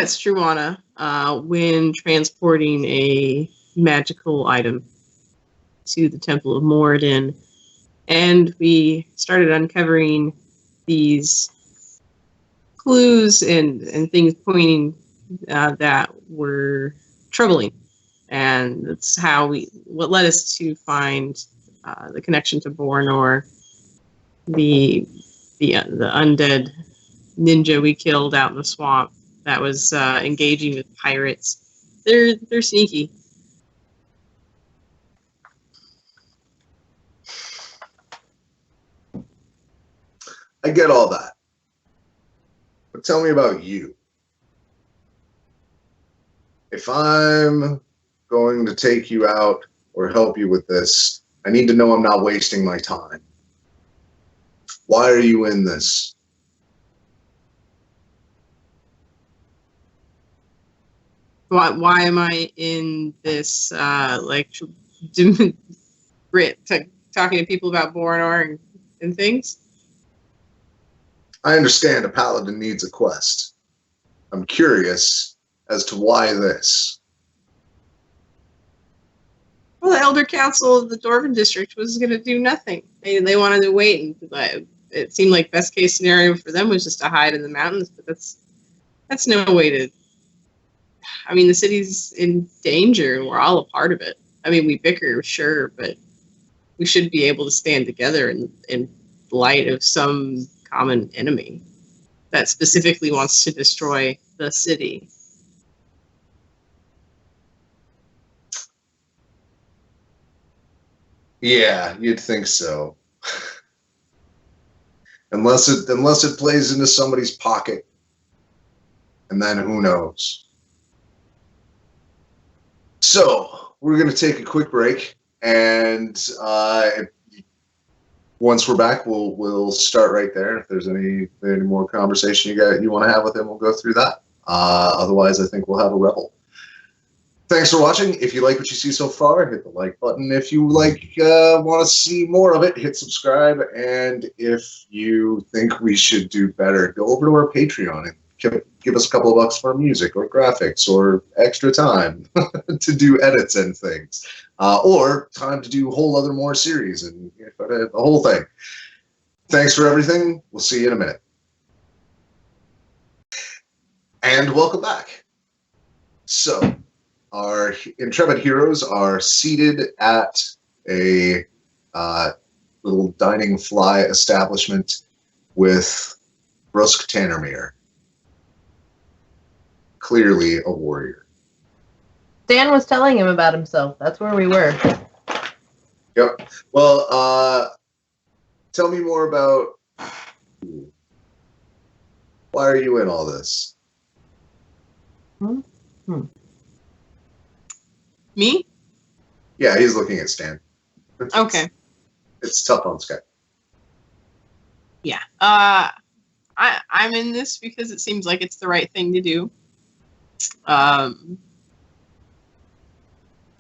Struana when transporting a magical item to the Temple of Moradin, and we started uncovering these clues and things pointing that were troubling, and that's what led us to find the connection to Boranor, the undead ninja we killed out in the swamp that was engaging with pirates. They're sneaky.
I get all that. But tell me about you. If I'm going to take you out or help you with this, I need to know I'm not wasting my time. Why are you in this?
Why am I in this, talking to people about Boranor and things?
I understand a paladin needs a quest. I'm curious as to why this.
Well, the Elder Council of the Dwarven District was going to do nothing. They wanted to wait, and it seemed like best case scenario for them was just to hide in the mountains, but that's no way to... I mean, the city's in danger, and we're all a part of it. I mean, we bicker, sure, but we should be able to stand together in light of some common enemy that specifically wants to destroy the city.
Yeah, you'd think so. unless it plays into somebody's pocket, and then who knows. So we're going to take a quick break, and once we're back, we'll start right there. If there's any more conversation you want to have with him, we'll go through that. Otherwise, I think we'll have a revel. Thanks for watching. If you like what you see so far, hit the like button. If you want to see more of it, hit subscribe. And if you think we should do better, go over to our Patreon and give us a couple of bucks for music or graphics or extra time to do edits and things, or time to do a whole other more series and the whole thing. Thanks for everything. We'll see you in a minute. And welcome back. So, our intrepid heroes are seated at a little dining fly establishment with Brusk Tannermere. Clearly a warrior.
Dan was telling him about himself. That's where we were.
Yep. Well, tell me more about you. Why are you in all this?
Me?
Yeah, he's looking at Stan.
Okay.
It's tough on Sky.
Yeah. I'm in this because it seems like it's the right thing to do. I'm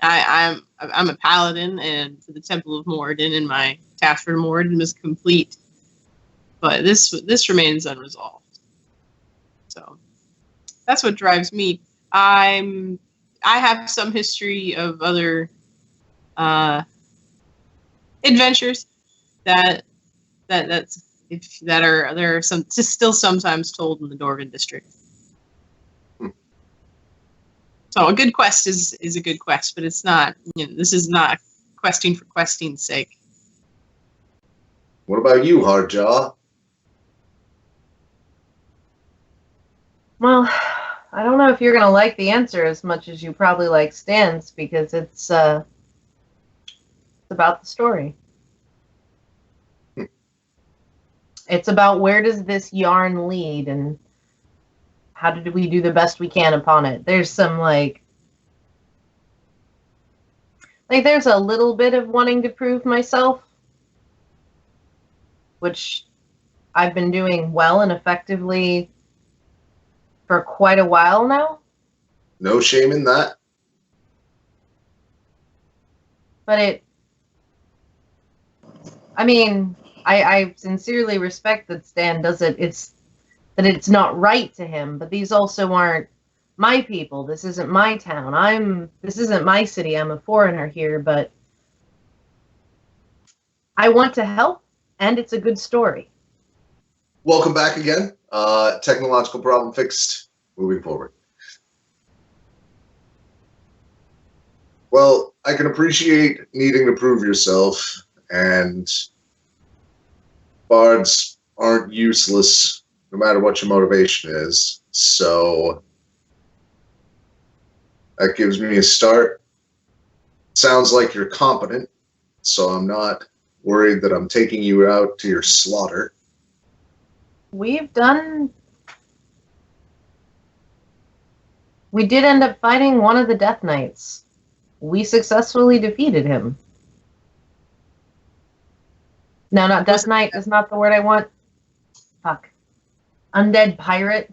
a paladin, and for the Temple of Moradin, and my task for Moradin was complete, but this remains unresolved. So that's what drives me. I have some history of other adventures that are still sometimes told in the Dwarven district. So a good quest is a good quest, but it's not. This is not questing for questing's sake.
What about you, Hardjaw?
Well, I don't know if you're gonna like the answer as much as you probably like Stan's, because it's about the story. It's about where does this yarn lead, and how did we do the best we can upon it. There's some like there's a little bit of wanting to prove myself, which I've been doing well and effectively for quite a while now.
No shame in that.
But I sincerely respect that Stan does it. It's that it's not right to him, but these also aren't my people. This isn't my town. This isn't my city. I'm a foreigner here, but I want to help, and it's a good story.
Welcome back again. Technological problem fixed. Moving forward. Well, I can appreciate needing to prove yourself, and bards aren't useless no matter what your motivation is. So that gives me a start. Sounds like you're competent, so I'm not worried that I'm taking you out to your slaughter.
We did end up fighting one of the Death Knights. We successfully defeated him. No, not Death Knight is not the word I want. Fuck. Undead pirate.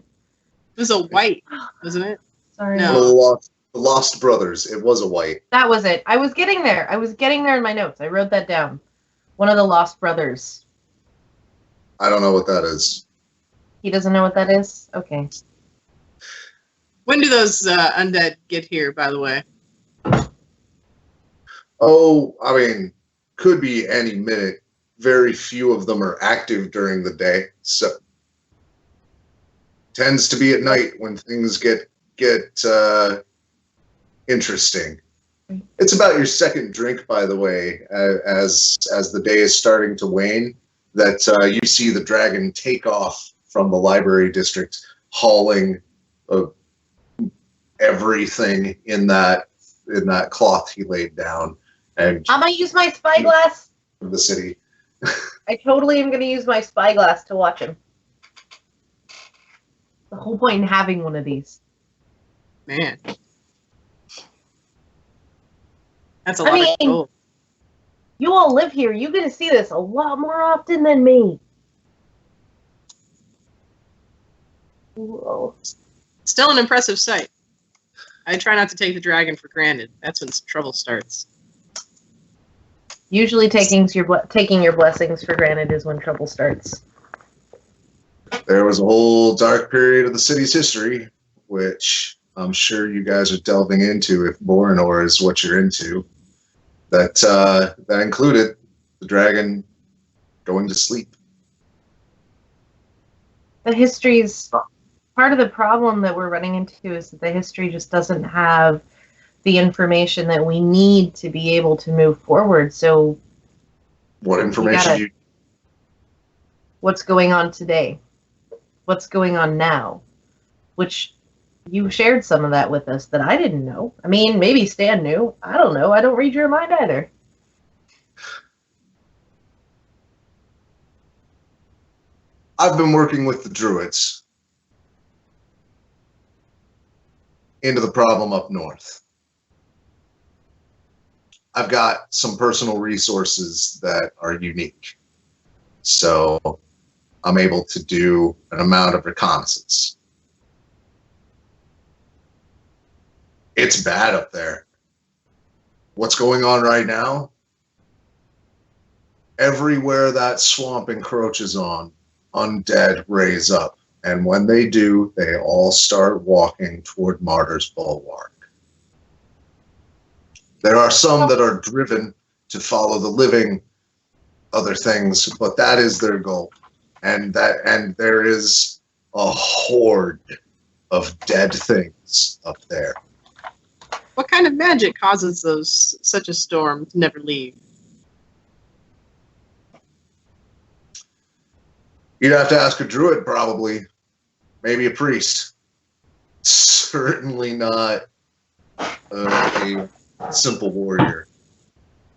It was a white, wasn't it?
Sorry.
No.
The Lost Brothers. It was a white.
That was it. I was getting there. In my notes. I wrote that down. One of the Lost Brothers.
I don't know what that is.
He doesn't know what that is? Okay.
When do those undead get here, by the way?
Oh, I mean, could be any minute. Very few of them are active during the day, so tends to be at night when things get interesting. It's about your second drink, by the way, as the day is starting to wane, that you see the dragon take off from the library district, hauling everything in that cloth he laid down, and
I'm gonna use my spyglass.
The city.
I totally am gonna use my spyglass to watch him. The whole point in having one of these.
Man. That's a lot of gold.
You all live here. You get to see this a lot more often than me. Whoa.
Still an impressive sight. I try not to take the dragon for granted. That's when trouble starts.
Usually taking your blessings for granted is when trouble starts.
There was a whole dark period of the city's history, which I'm sure you guys are delving into if Boranor is what you're into. That included the dragon going to sleep.
The history's part of the problem that we're running into is that the history just doesn't have the information that we need to be able to move forward. So
what information
what's going on today? What's going on now? Which you shared some of that with us that I didn't know. I mean, maybe Stan knew. I don't know. I don't read your mind either.
I've been working with the druids into the problem up north. I've got some personal resources that are unique. So I'm able to do an amount of reconnaissance. It's bad up there. What's going on right now? Everywhere that swamp encroaches on, undead raise up. And when they do, they all start walking toward Martyr's Bulwark. There are some that are driven to follow the living, other things, but that is their goal. And there is a horde of dead things up there.
What kind of magic causes such a storm to never leave?
You'd have to ask a druid, probably. Maybe a priest. Certainly not a simple warrior.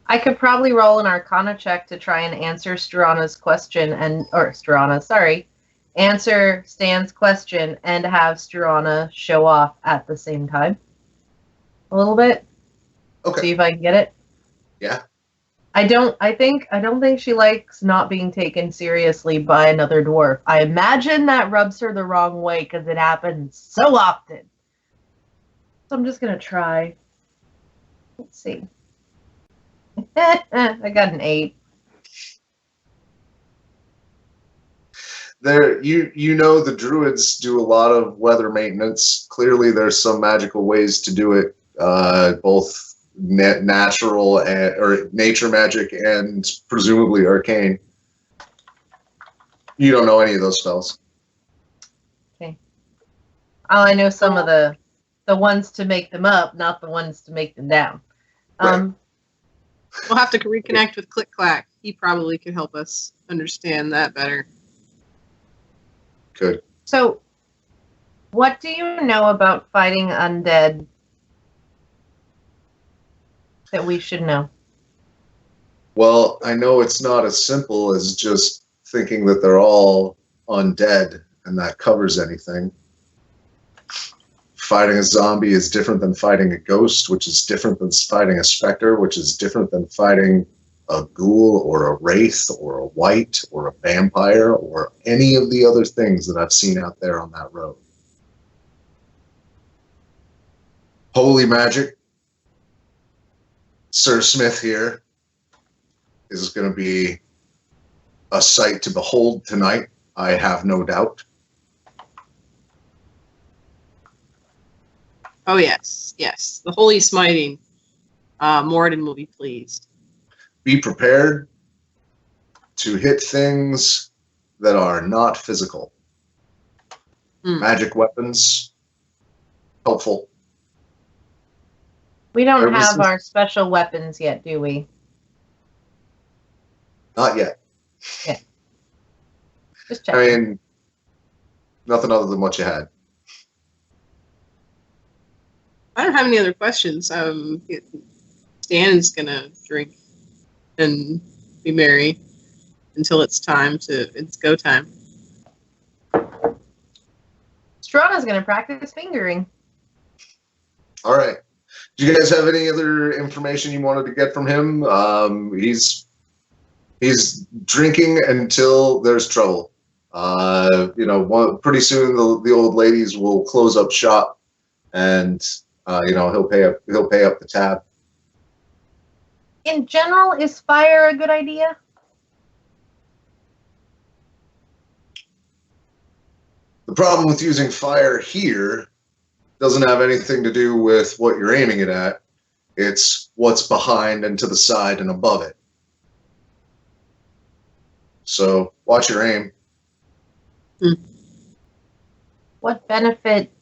I could probably roll an Arcana check to try and answer Struana's question answer Stan's question and have Struana show off at the same time. A little bit.
Okay.
See if I can get it.
Yeah.
I don't think she likes not being taken seriously by another dwarf. I imagine that rubs her the wrong way because it happens so often. So I'm just gonna try. Let's see. I got an 8.
There, you know the druids do a lot of weather maintenance. Clearly, there's some magical ways to do it, both natural or nature magic and presumably arcane. You don't know any of those spells.
Okay. Oh, I know some of the ones to make them up, not the ones to make them down.
Right.
We'll have to reconnect with CliqClaq. He probably could help us understand that better.
Good.
So, what do you know about fighting undead that we should know?
Well, I know it's not as simple as just thinking that they're all undead and that covers anything. Fighting a zombie is different than fighting a ghost, which is different than fighting a specter, which is different than fighting a ghoul or a wraith or a wight or a vampire or any of the other things that I've seen out there on that road. Holy magic. Sir Smith here is going to be a sight to behold tonight, I have no doubt.
Oh, yes, yes. The holy smiting. Moradin will be pleased.
Be prepared to hit things that are not physical. Magic weapons, helpful.
We don't have our special weapons yet, do we?
Not yet.
Yeah. Just checking.
I mean, nothing other than what you had.
I don't have any other questions. Stan's gonna drink and be merry until it's go time.
Struana's gonna practice fingering.
All right. Do you guys have any other information you wanted to get from him? He's drinking until there's trouble. Pretty soon the old ladies will close up shop, and he'll pay up the tab.
In general, is fire a good idea?
The problem with using fire here doesn't have anything to do with what you're aiming it at. It's what's behind and to the side and above it. So watch your aim.
What benefit?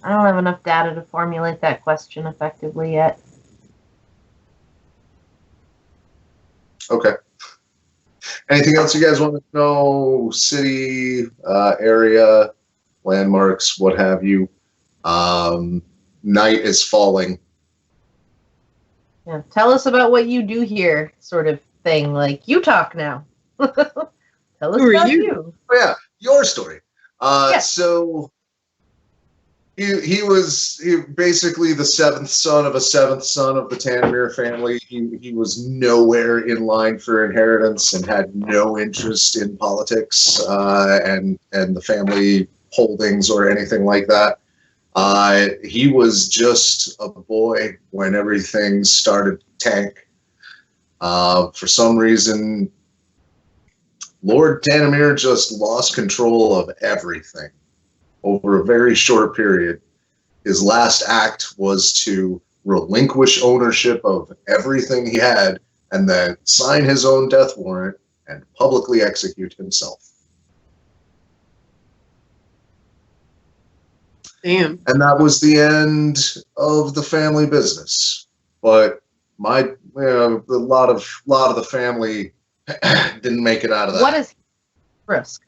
I don't have enough data to formulate that question effectively yet.
Okay. Anything else you guys want to know? City, area, landmarks, what have you. Night is falling.
Yeah. Tell us about what you do here, sort of thing. Like, you talk now. Tell us
Who are
about
you?
you.
Oh, yeah, your story.
Yeah.
So He was basically the seventh son of a seventh son of the Tanamir family. He was nowhere in line for inheritance and had no interest in politics and the family holdings or anything like that. He was just a boy when everything started to tank. For some reason, Lord Tanamir just lost control of everything over a very short period. His last act was to relinquish ownership of everything he had and then sign his own death warrant and publicly execute himself.
Damn.
And that was the end of the family business. But a lot of the family didn't make it out of that.
What is risk?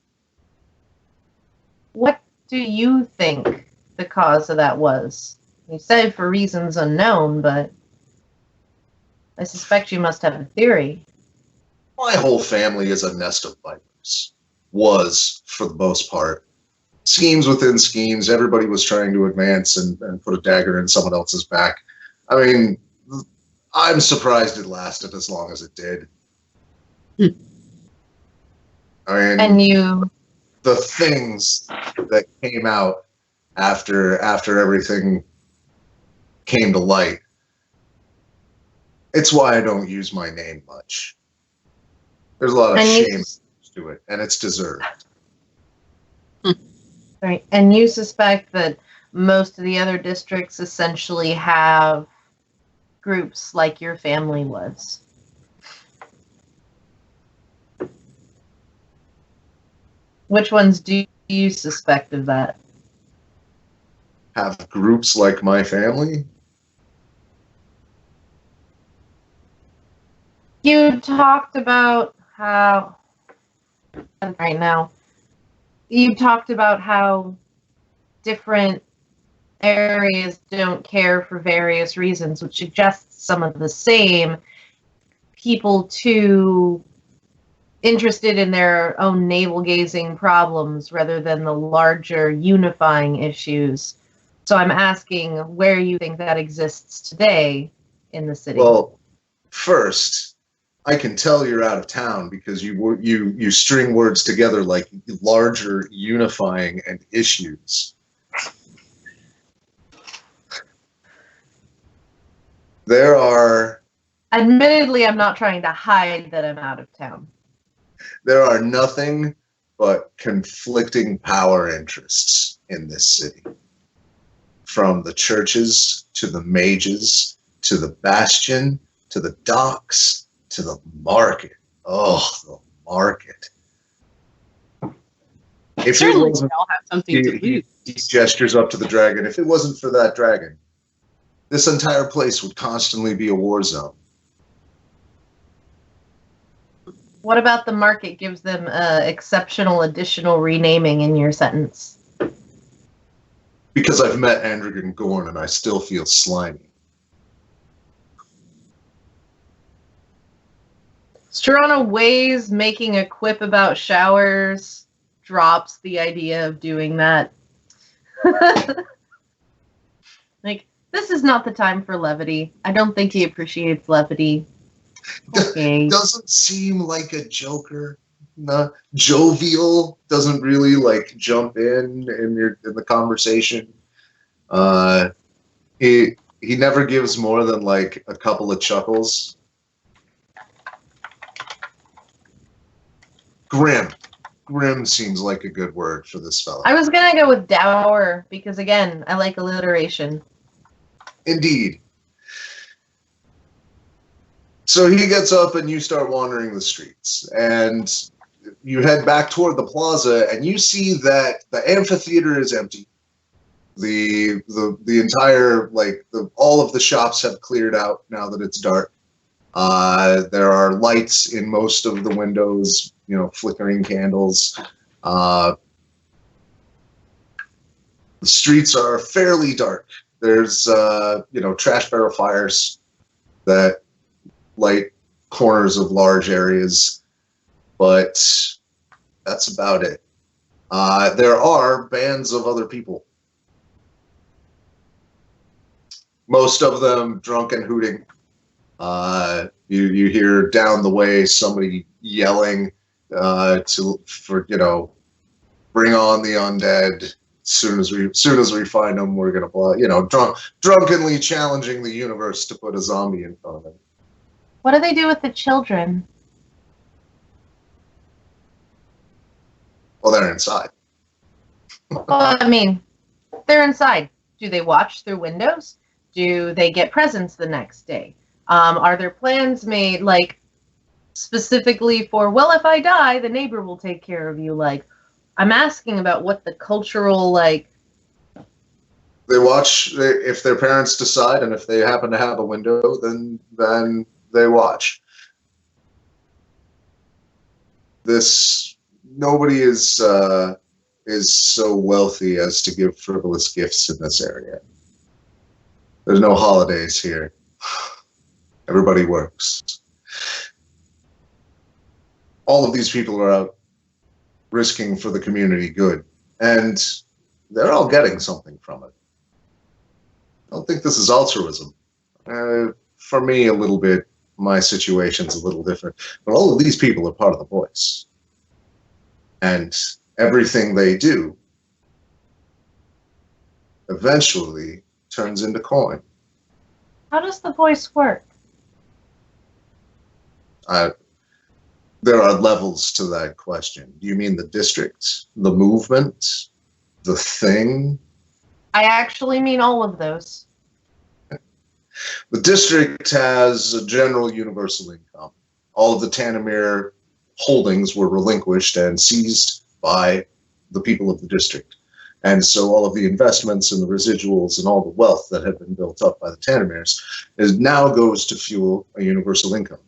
What do you think the cause of that was? You said for reasons unknown, but I suspect you must have a theory.
My whole family is a nest of vipers. Was, for the most part. Schemes within schemes. Everybody was trying to advance and put a dagger in someone else's back. I mean, I'm surprised it lasted as long as it did. I mean, the things that came out after everything came to light. It's why I don't use my name much. There's a lot of shame to it, and it's deserved.
Right, and you suspect that most of the other districts essentially have groups like your family was. Which ones do you suspect of that?
Have groups like my family?
You talked about how, right now, you talked about how different areas don't care for various reasons, which suggests some of the same people too interested in their own navel-gazing problems rather than the larger unifying issues. So I'm asking where you think that exists today in the city.
Well, first, I can tell you're out of town because you string words together like larger unifying and issues. There are...
Admittedly, I'm not trying to hide that I'm out of town.
There are nothing but conflicting power interests in this city. From the churches, to the mages, to the bastion, to the docks, to the market. Oh, the market. If
Certainly
it wasn't,
we all have something to lose.
he gestures up to the dragon. If it wasn't for that dragon, this entire place would constantly be a war zone.
What about the market gives them exceptional additional renaming in your sentence?
Because I've met Andrigan Gorn and I still feel slimy.
Struana weighs making a quip about showers, drops the idea of doing that. Like, this is not the time for levity. I don't think he appreciates levity. Okay.
Doesn't seem like a joker. Not jovial. Doesn't really like jump in the conversation. He never gives more than like a couple of chuckles. Grim seems like a good word for this fella.
I was gonna go with dour because again, I like alliteration.
Indeed. So he gets up and you start wandering the streets and you head back toward the plaza and you see that the amphitheater is empty. The entire, all of the shops have cleared out now that it's dark. There are lights in most of the windows, flickering candles. The streets are fairly dark. There's, trash barrel fires that light corners of large areas, but that's about it. There are bands of other people Most of them drunk and hooting. You hear down the way somebody yelling for bring on the undead. Soon as we find them, we're gonna drunkenly challenging the universe to put a zombie in front of them.
What do they do with the children?
Well, they're inside.
Well, I mean, they're inside. Do they watch through windows? Do they get presents the next day? Are there plans made, like, specifically for, well, if I die, the neighbor will take care of you? Like, I'm asking about what the cultural, like...
They watch if their parents decide, and if they happen to have a window, then they watch. Nobody is so wealthy as to give frivolous gifts in this area. There's no holidays here. Everybody works. All of these people are out risking for the community good, and they're all getting something from it. I don't think this is altruism. For me, a little bit, my situation's a little different, but all of these people are part of the voice. And everything they do eventually turns into coin.
How does the voice work?
There are levels to that question. Do you mean the district, the movement, the thing?
I actually mean all of those.
The district has a general universal income. All of the Tanamir holdings were relinquished and seized by the people of the district. And so all of the investments and the residuals and all the wealth that had been built up by the Tanamirs now goes to fuel a universal income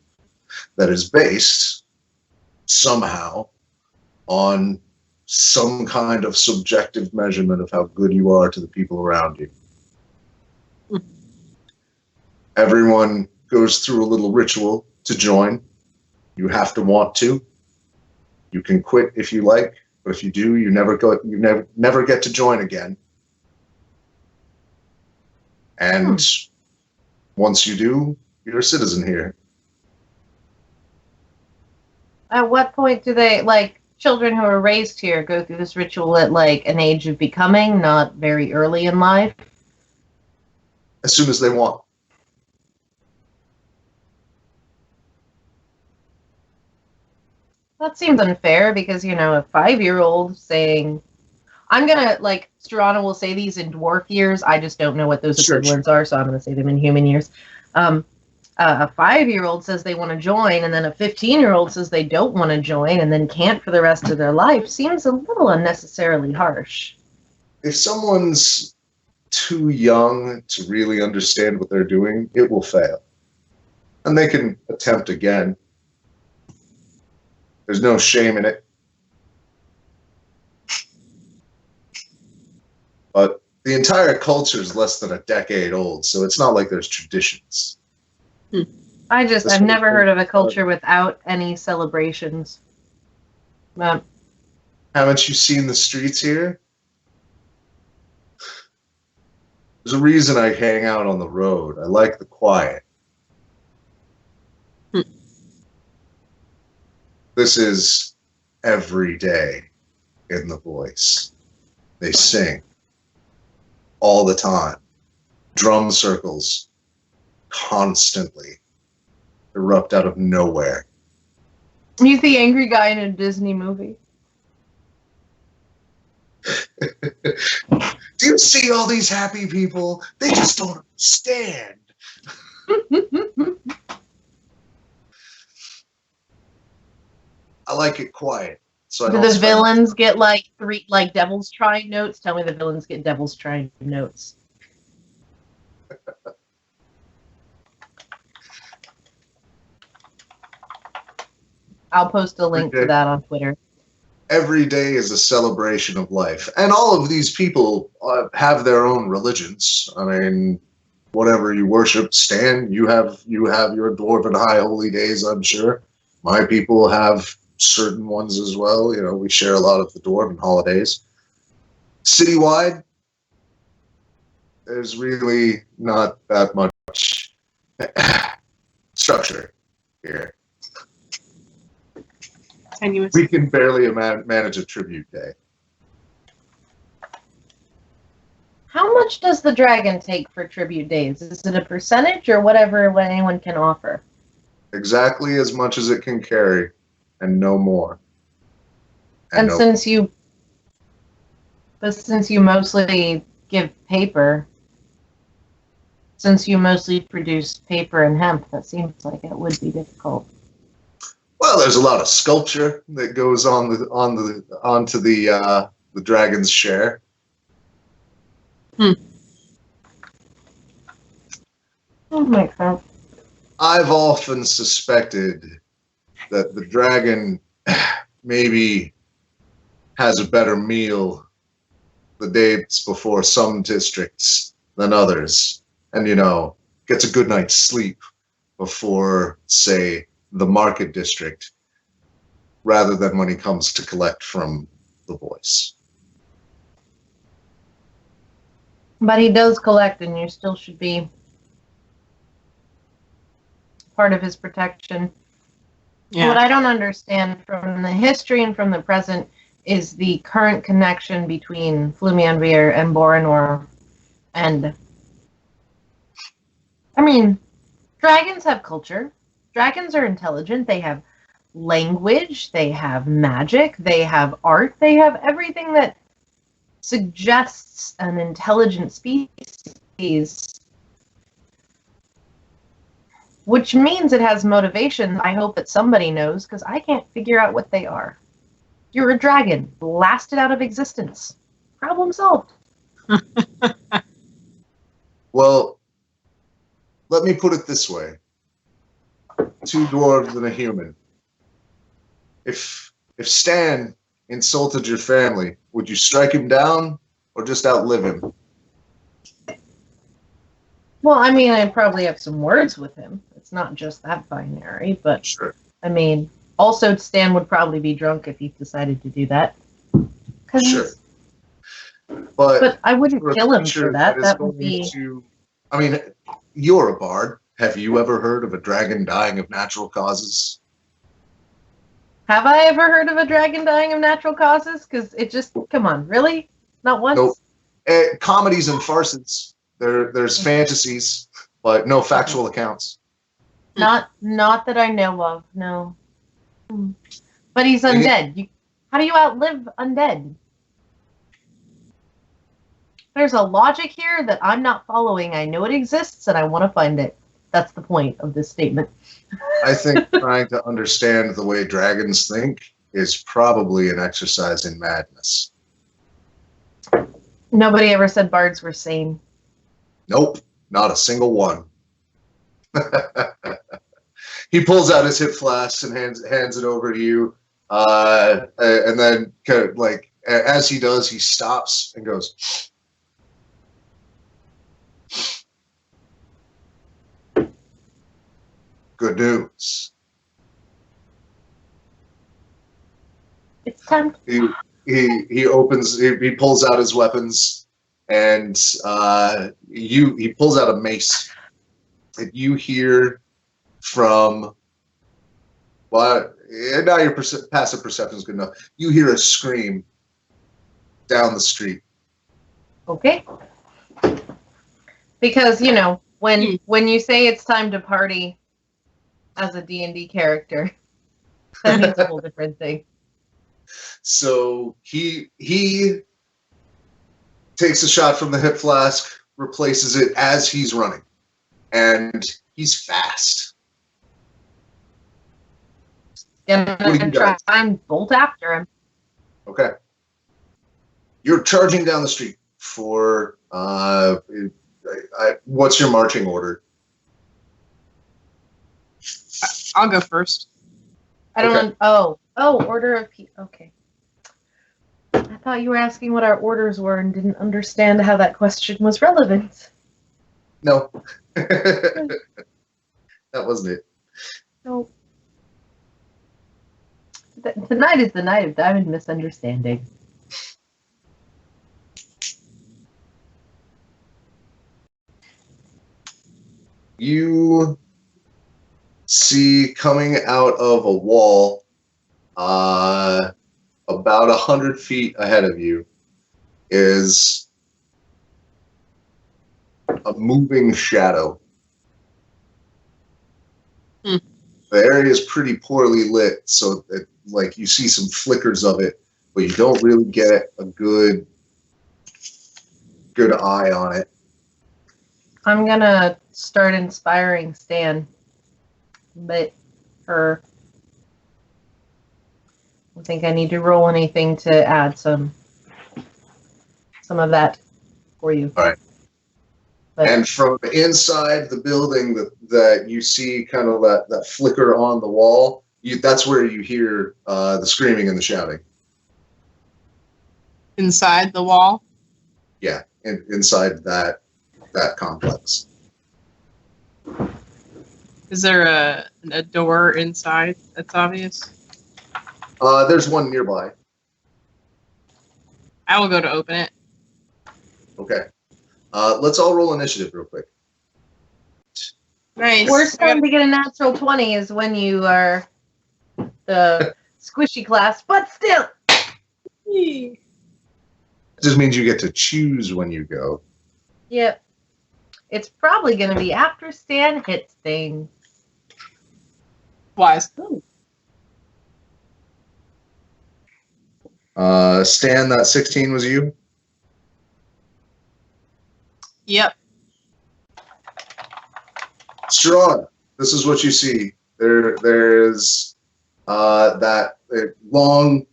that is based somehow on some kind of subjective measurement of how good you are to the people around you. Everyone goes through a little ritual to join. You have to want to. You can quit if you like, but if you do, you never get to join again. And once you do, you're a citizen here.
At what point do they, like, children who are raised here go through this ritual at, like, an age of becoming, not very early in life?
As soon as they want.
That seems unfair because, a 5-year-old saying, I'm gonna, like, Struana will say these in dwarf years. I just don't know what those equivalents are, so I'm gonna say them in human years. A 5-year-old says they want to join, and then a 15-year-old says they don't want to join, and then can't for the rest of their life. Seems a little unnecessarily harsh.
If someone's too young to really understand what they're doing, it will fail. And they can attempt again. There's no shame in it. But the entire culture is less than a decade old, so it's not like there's traditions.
I've never heard of a culture without any celebrations.
Haven't you seen the streets here? There's a reason I hang out on the road. I like the quiet. This is every day in the voice. They sing all the time. Drum circles constantly erupt out of nowhere.
He's the angry guy in a Disney movie.
Do you see all these happy people? They just don't understand. I like it quiet. So
Do the villains get like Devil's Trying notes? Tell me the villains get Devil's Trying notes. I'll post a link to that on Twitter.
Every day is a celebration of life. And all of these people have their own religions. I mean, whatever you worship, Stan, you have your Dwarven high holy days, I'm sure. My people have certain ones as well. We share a lot of the Dwarven holidays. Citywide, there's really not that much structure here.
Tenuous.
We can barely manage a tribute day.
How much does the dragon take for tribute days? Is it a percentage or whatever anyone can offer?
Exactly as much as it can carry, and no more.
And
no
since you mostly give paper, since you mostly produce paper and hemp, that seems like it would be difficult.
Well, there's a lot of sculpture that goes onto the dragon's share.
Oh my God.
I've often suspected that the dragon maybe has a better meal the days before some districts than others, and gets a good night's sleep before, say, the market district, rather than when he comes to collect from the voice.
But he does collect, and you still should be part of his protection.
Yeah.
What I don't understand from the history and from the present is the current connection between Flumianvir and Boranor. And, I mean, dragons have culture. Dragons are intelligent. They have language. They have magic. They have art. They have everything that suggests an intelligent species, which means it has motivation. I hope that somebody knows, because I can't figure out what they are. You're a dragon, blasted out of existence. Problem solved.
Well, let me put it this way. 2 dwarves and a human. If Stan insulted your family, would you strike him down or just outlive him?
Well, I mean, I'd probably have some words with him. It's not just that binary, but
Sure.
I mean, also Stan would probably be drunk if he decided to do that.
Sure. But
I wouldn't kill him for that.
is
That would
going
be...
to, I mean, you're a bard. Have you ever heard of a dragon dying of natural causes?
Have I ever heard of a dragon dying of natural causes? Because it just... Come on, really? Not once?
Nope. Comedies and farces. There's fantasies, but no factual accounts.
Not that I know of, no. But he's undead. How do you outlive undead? There's a logic here that I'm not following. I know it exists, and I want to find it. That's the point of this statement.
I think trying to understand the way dragons think is probably an exercise in madness.
Nobody ever said bards were sane.
Nope, not a single one. He pulls out his hip flask and hands it over to you, and then as he does, he stops and goes, "Good news."
It's time.
He pulls out his weapons, and he pulls out a mace. And you hear from, well, now your passive perception is good enough. You hear a scream down the street.
Okay. Because, when you say it's time to party as a D&D character, that means a whole different thing.
So he takes a shot from the hip flask, replaces it as he's running, and he's fast.
Gonna try and bolt after him.
Okay. You're charging down the street for what's your marching order?
I'll go first.
I don't know. Oh, order of okay. I thought you were asking what our orders were and didn't understand how that question was relevant.
No. That wasn't it.
No. Tonight is the night of diamond misunderstanding.
You see coming out of a wall about 100 feet ahead of you is a moving shadow. The area is pretty poorly lit, so you see some flickers of it, but you don't really get a good eye on it.
I'm gonna start inspiring Stan, but I think I need to roll anything to add some of that for you.
All right.
But,
and from inside the building that you see kind of that flicker on the wall, that's where you hear the screaming and the shouting.
Inside the wall?
Yeah, inside that complex.
Is there a door inside that's obvious?
There's one nearby.
I will go to open it.
Okay. Let's all roll initiative real quick.
Nice.
worst time to get a natural 20 is when you are the squishy class, but still.
It just means you get to choose when you go.
Yep. It's probably going to be after Stan hits things.
Wise.
Stan, that 16 was you?
Yep.
Struana, this is what you see. There's that long,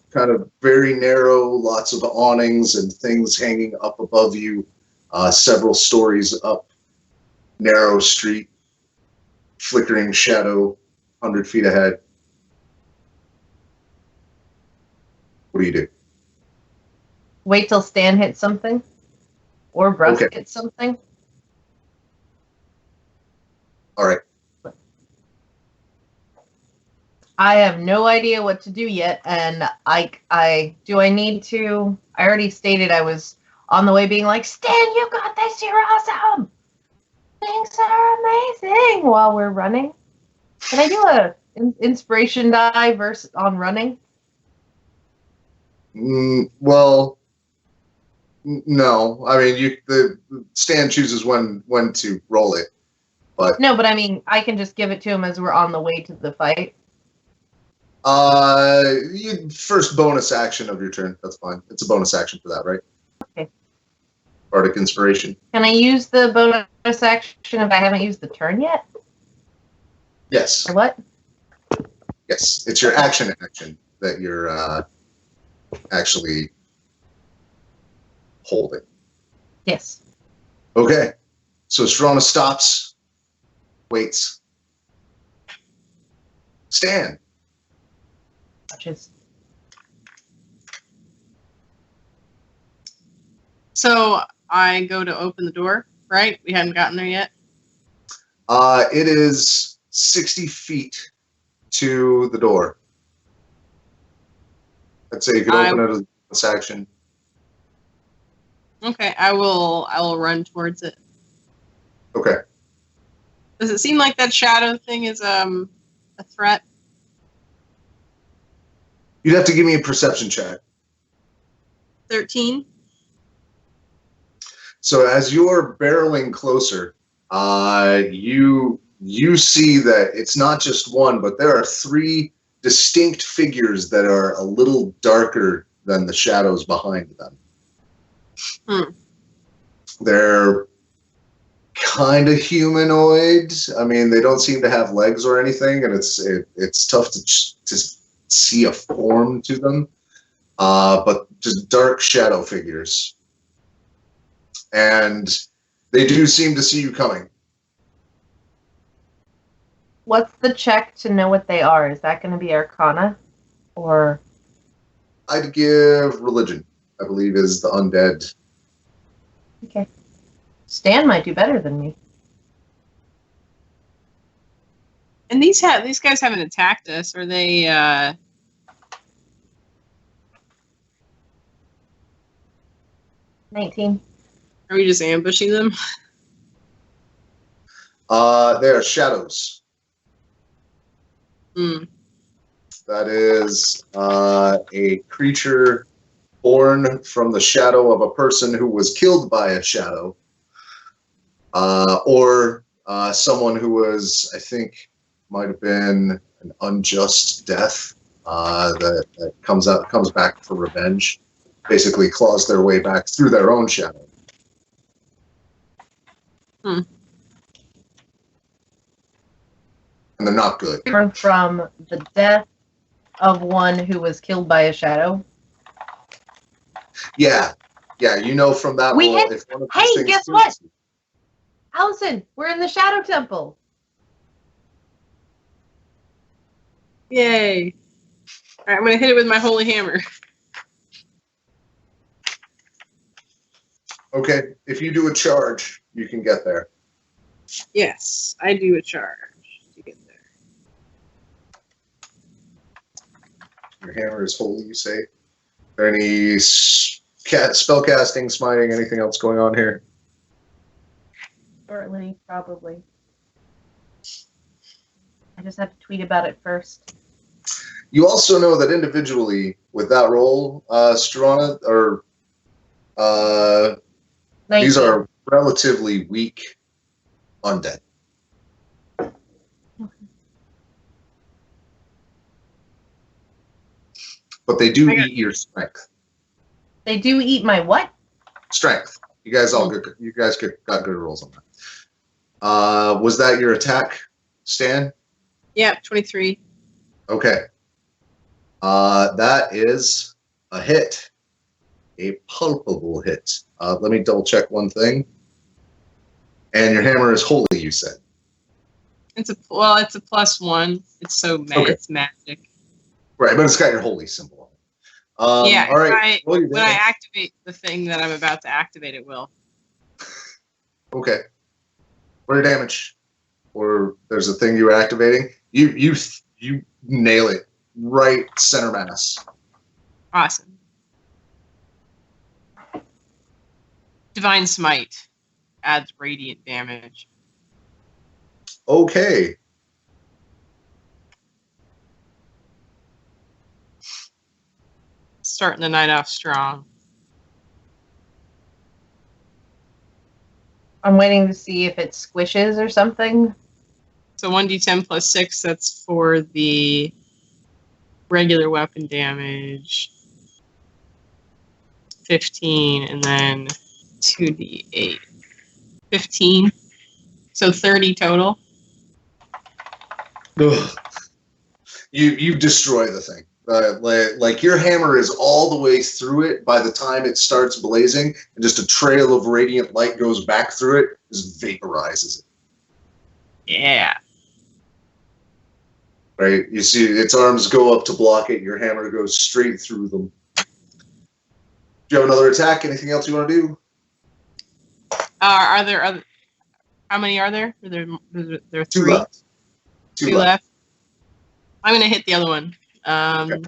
kind of very narrow, lots of awnings and things hanging up above you, several stories up, narrow street, flickering shadow, 100 feet ahead. What do you do?
Wait till Stan hits something. Or Brusk hits something.
All right.
I have no idea what to do yet, and I need to. I already stated I was on the way, being like, Stan, you got this. You're awesome. Things are amazing while we're running. Can I do a inspiration die on running?
Well, no. I mean, the Stan chooses when to roll it, but
No, but I mean, I can just give it to him as we're on the way to the fight.
First bonus action of your turn. That's fine. It's a bonus action for that, right?
Okay.
Bardic Inspiration.
Can I use the bonus action if I haven't used the turn yet?
Yes.
Or what?
Yes. It's your action that you're actually holding.
Yes.
Okay. So Struana stops, waits. Stan.
So I go to open the door, right? We hadn't gotten there yet.
It is 60 feet to the door. I'd say you could open it as a bonus action.
Okay, I will run towards it.
Okay.
Does it seem like that shadow thing is a threat?
You'd have to give me a perception check.
13.
So as you're barreling closer, you see that it's not just one, but there are 3 distinct figures that are a little darker than the shadows behind them. They're kind of humanoid. I mean, they don't seem to have legs or anything, and it's tough to see a form to them. But just dark shadow figures. And they do seem to see you coming.
What's the check to know what they are? Is that going to be Arcana? Or?
I'd give Religion, I believe, is the undead.
Okay. Stan might do better than me.
And these guys haven't attacked us. Are they? Are
$19.
we just ambushing them?
They are shadows.
Hmm.
That is a creature born from the shadow of a person who was killed by a shadow, or someone who was, I think, might have been an unjust death that comes back for revenge. Basically, claws their way back through their own shadow.
Hmm.
And they're not good.
From the death of one who was killed by a shadow.
Yeah, you know from that
We
roll.
hit-
If one of
Hey,
these things
guess
shoots
what?
you-
Allison, we're in the Shadow Temple.
Yay! All right, I'm gonna hit it with my holy hammer.
Okay, if you do a charge, you can get there.
Yes, I do a charge to get there.
Your hammer is holy, you say? Are there any spell casting, smiting, anything else going on here?
Shortly, probably. I just have to tweet about it first.
You also know that individually, with that roll, Struana, or these
19.
are relatively weak undead. But they do eat your strength.
They do eat my what?
Strength. You guys all good. You guys got good rolls on that. Was that your attack, Stan?
Yeah, 23.
Okay. That is a hit. A palpable hit. Let me double check one thing. And your hammer is holy, you said.
It's a +1. It's so
Okay.
It's magic.
Right, but it's got your holy symbol on it.
Yeah,
All right.
when I activate the thing that I'm about to activate, it will.
Okay. Roll your damage. Or there's a thing you were activating. You nail it right center mass.
Awesome. Divine Smite adds radiant damage.
Okay.
Starting the night off strong.
I'm waiting to see if it squishes or something.
So 1d10 plus 6, that's for the regular weapon damage. 15, and then 2d8. 15. So 30 total.
Ugh. You destroy the thing. Like your hammer is all the way through it by the time it starts blazing, and just a trail of radiant light goes back through it, just vaporizes it.
Yeah.
Right? You see its arms go up to block it, your hammer goes straight through them. Do you have another attack? Anything else you want to do?
Are there other? How many are there? There are 3.
Two left.
Two left. I'm gonna hit the other one.
Okay.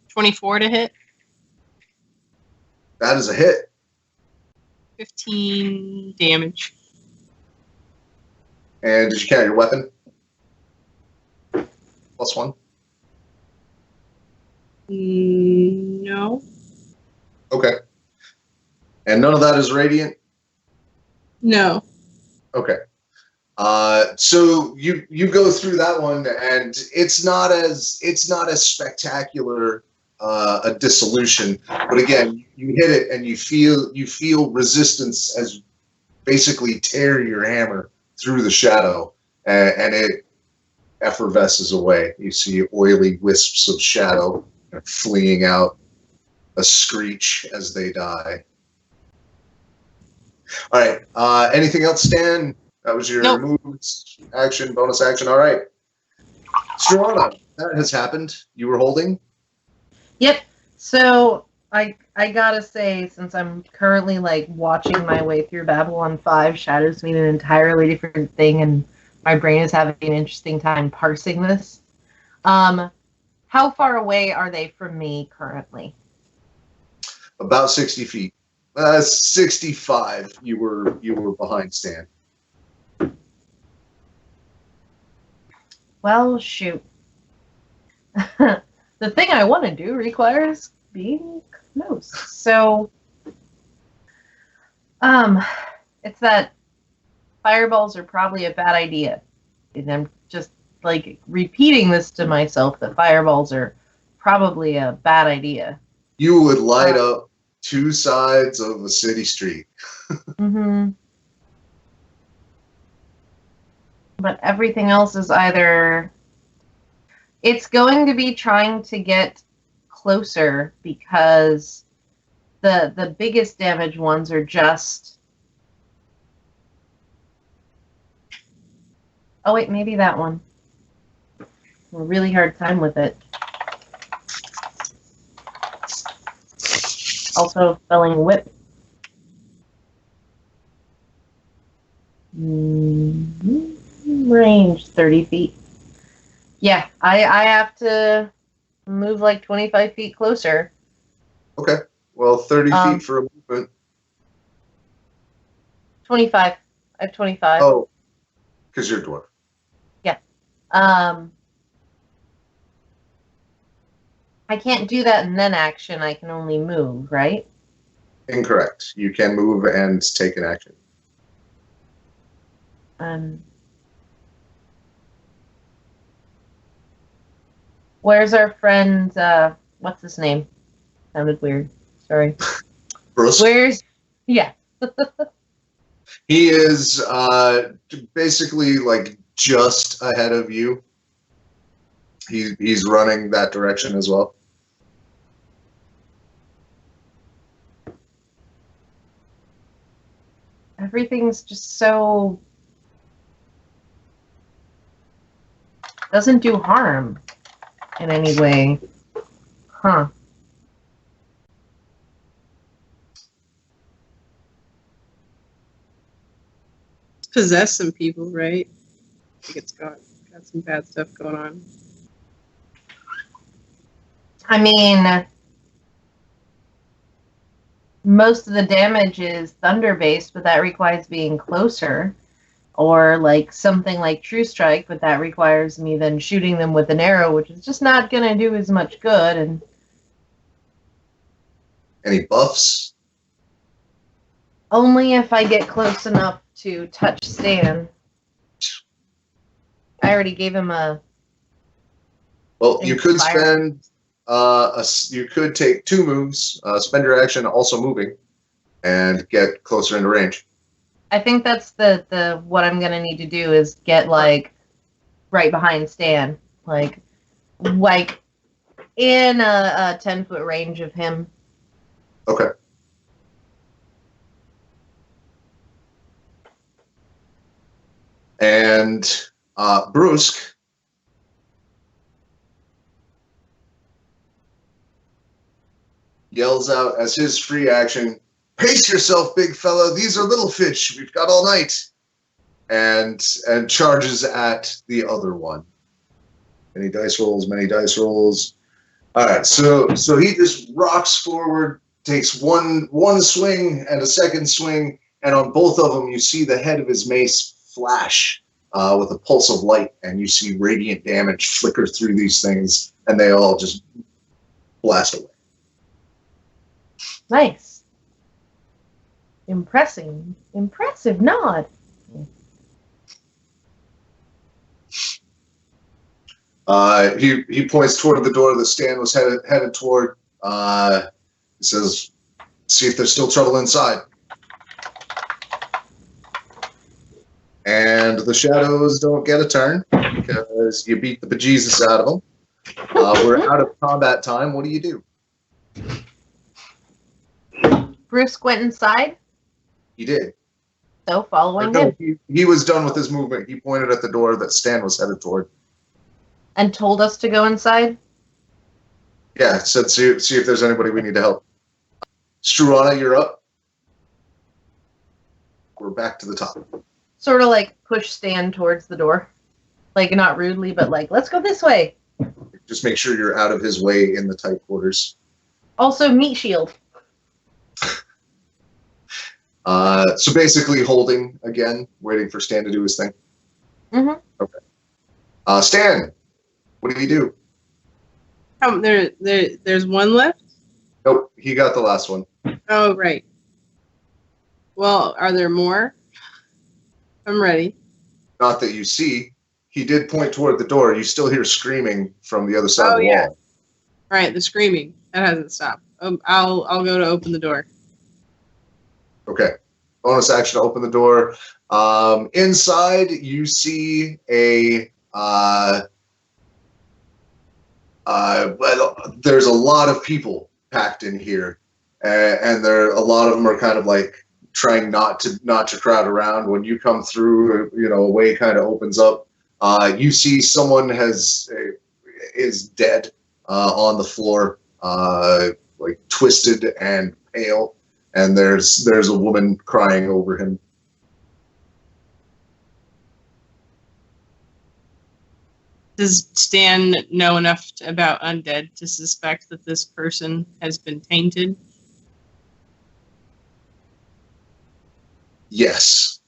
24 to hit.
That is a hit.
15 damage.
And did you count your weapon? +1?
No.
Okay. And none of that is radiant?
No.
Okay. So you go through that one, and it's not as spectacular a dissolution, but again, you hit it and you feel resistance as basically tear your hammer through the shadow, and it effervesces away. You see oily wisps of shadow fleeing out, a screech as they die. All right. Anything else, Stan? That was your moves, action, bonus action. All right. Struana, that has happened. You were holding?
Yep. So I gotta say, since I'm currently like watching my way through Babylon 5, shadows mean an entirely different thing, and my brain is having an interesting time parsing this. How far away are they from me currently?
About 60 feet. 65. You were behind Stan.
Well, shoot. The thing I want to do requires being close. So, it's that fireballs are probably a bad idea. And I'm just, like, repeating this to myself, that fireballs are probably a bad idea.
You would light up 2 sides of a city street.
Mm-hmm. But everything else is either... It's going to be trying to get closer because the biggest damage ones are just... Oh, wait, maybe that one. A really hard time with it. Also, spelling whip. Range 30 feet. Yeah, I have to move like 25 feet closer.
Okay. Well, 30 feet for a movement.
25. I have 25.
Oh, because you're a dwarf.
Yeah. I can't do that and then action. I can only move, right?
Incorrect. You can move and take an action.
Where's our friend, what's his name? Sounded weird. Sorry.
Bruce?
Where's, yeah.
He is basically like just ahead of you. He's running that direction as well.
Everything's just so... doesn't do harm in any way. Huh.
Possess some people, right? I think it's got some bad stuff going on.
I mean, most of the damage is thunder-based, but that requires being closer. Or like something like True Strike, but that requires me then shooting them with an arrow, which is just not going to do as much good. And
any buffs?
Only if I get close enough to touch Stan. I already gave him a...
Well, you could spend... you could take 2 moves, spend your action also moving, and get closer into range.
I think that's the what I'm gonna need to do is get like right behind Stan, like in a 10-foot range of him.
Okay. And Brusque yells out as his free action, "Pace yourself, big fella. These are little fish. We've got all night." And charges at the other one. Many dice rolls, many dice rolls. All right, so he just rocks forward, takes one swing and a second swing, and on both of them you see the head of his mace flash with a pulse of light, and you see radiant damage flicker through these things, and they all just blast away.
Nice. Impressive nod.
He points toward the door that Stan was headed toward. He says, "See if there's still trouble inside." And the shadows don't get a turn because you beat the bejesus out of them. We're out of combat time. What do you do?
Bruce went inside.
He did.
So following
No,
him.
he was done with his movement. He pointed at the door that Stan was headed toward.
And told us to go inside?
Yeah, said see if there's anybody we need to help. Struana, you're up. We're back to the top.
Sort of like push Stan towards the door. Like not rudely, but like, let's go this way.
Just make sure you're out of his way in the tight quarters.
Also, meat shield.
So basically holding again, waiting for Stan to do his thing.
Mm-hmm.
Okay. Stan, what do you do?
There's one left?
Nope, he got the last one.
Oh, right. Well, are there more? I'm ready.
Not that you see. He did point toward the door. You still hear screaming from the other side of the wall.
Right, the screaming. That hasn't stopped. I'll go to open the door.
Okay. Bonus action to open the door. Inside, you see there's a lot of people packed in here, and a lot of them are kind of like trying not to crowd around. When you come through, a way kind of opens up. You see someone is dead on the floor, like twisted and pale, and there's a woman crying over him.
Does Stan know enough about undead to suspect that this person has been tainted?
Yes.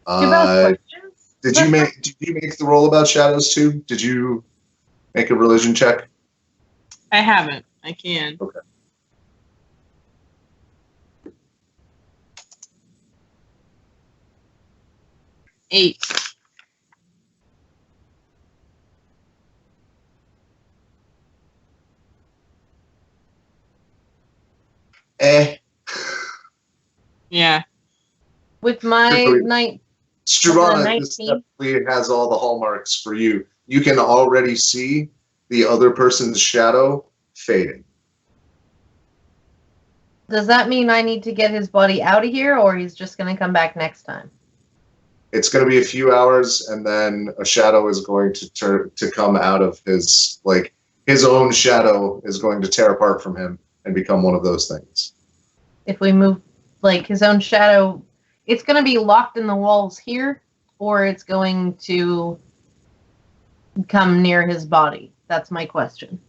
Two bad questions.
Did you make the roll about shadows too? Did you make a religion check?
I haven't. I can.
Okay.
Eight. Yeah.
With my night.
Struana, this definitely has all the hallmarks for you. You can already see the other person's shadow fading.
Does that mean I need to get his body out of here, or he's just going to come back next time?
It's going to be a few hours, and then a shadow is going to come out of his own shadow is going to tear apart from him and become one of those things.
If we move, his own shadow, it's going to be locked in the walls here, or it's going to come near his body. That's my question.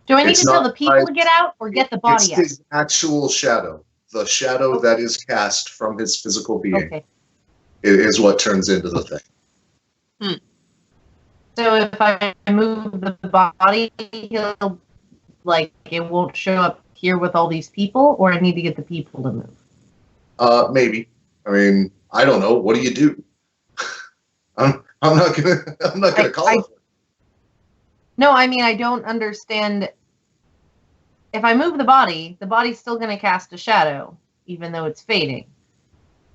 Do I need to tell the people to get out, or get the body out?
It's his actual shadow. The shadow that is cast from his physical being is what turns into the thing.
So if I move the body, he'll, it won't show up here with all these people, or I need to get the people to move?
Maybe. I mean, I don't know. What do you do? I'm not gonna call it.
No, I mean, I don't understand. If I move the body's still going to cast a shadow, even though it's fading.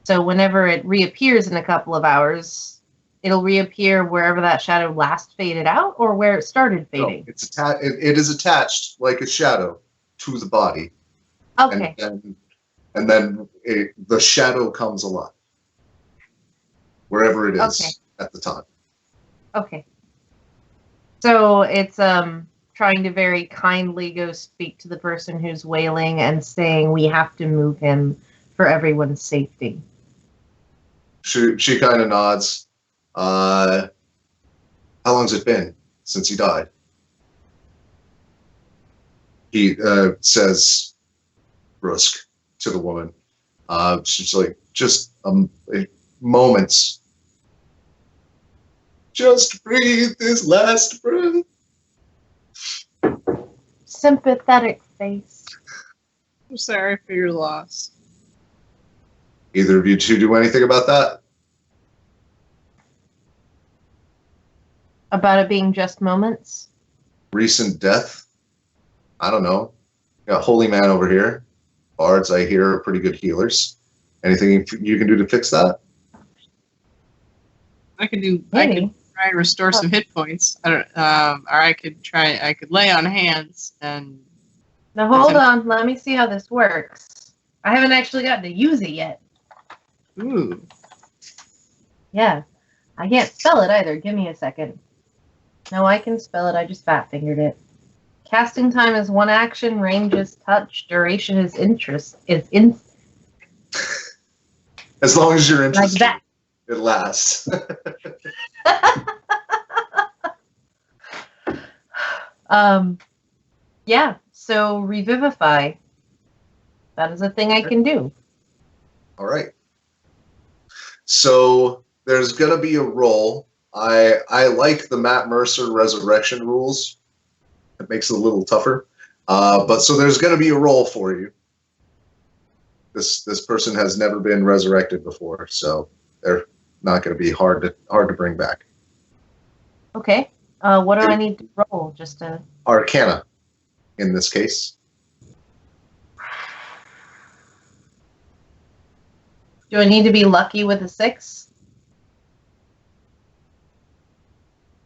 So whenever it reappears in a couple of hours, it'll reappear wherever that shadow last faded out, or where it started fading?
No, it is attached like a shadow to the body.
Okay.
And then the shadow comes alive. Wherever it is at the time.
Okay. So it's trying to very kindly go speak to the person who's wailing and saying we have to move him for everyone's safety.
She kind of nods. How long's it been since he died? He says, brusque to the woman. She's like, just moments. Just breathe this last breath.
Sympathetic face.
I'm sorry for your loss.
Either of you two do anything about that?
About it being just moments?
Recent death? I don't know. Got holy man over here. Bards, I hear, are pretty good healers. Anything you can do to fix that?
I could try and restore some hit points. Or I could lay on hands and.
Now hold on, let me see how this works. I haven't actually gotten to use it yet.
Ooh.
Yeah, I can't spell it either. Give me a second. No, I can spell it. I just fat fingered it. Casting time is 1 action. Range is touch. Duration is interest.
As long as you're interested.
Like that.
It lasts.
Yeah, so revivify. That is a thing I can do.
All right. So there's going to be a roll. I like the Matt Mercer resurrection rules. It makes it a little tougher. But so there's going to be a roll for you. This person has never been resurrected before, so they're not going to be hard to bring back.
Okay. What do I need to roll? Just a
Arcana, in this case.
Do I need to be lucky with a 6?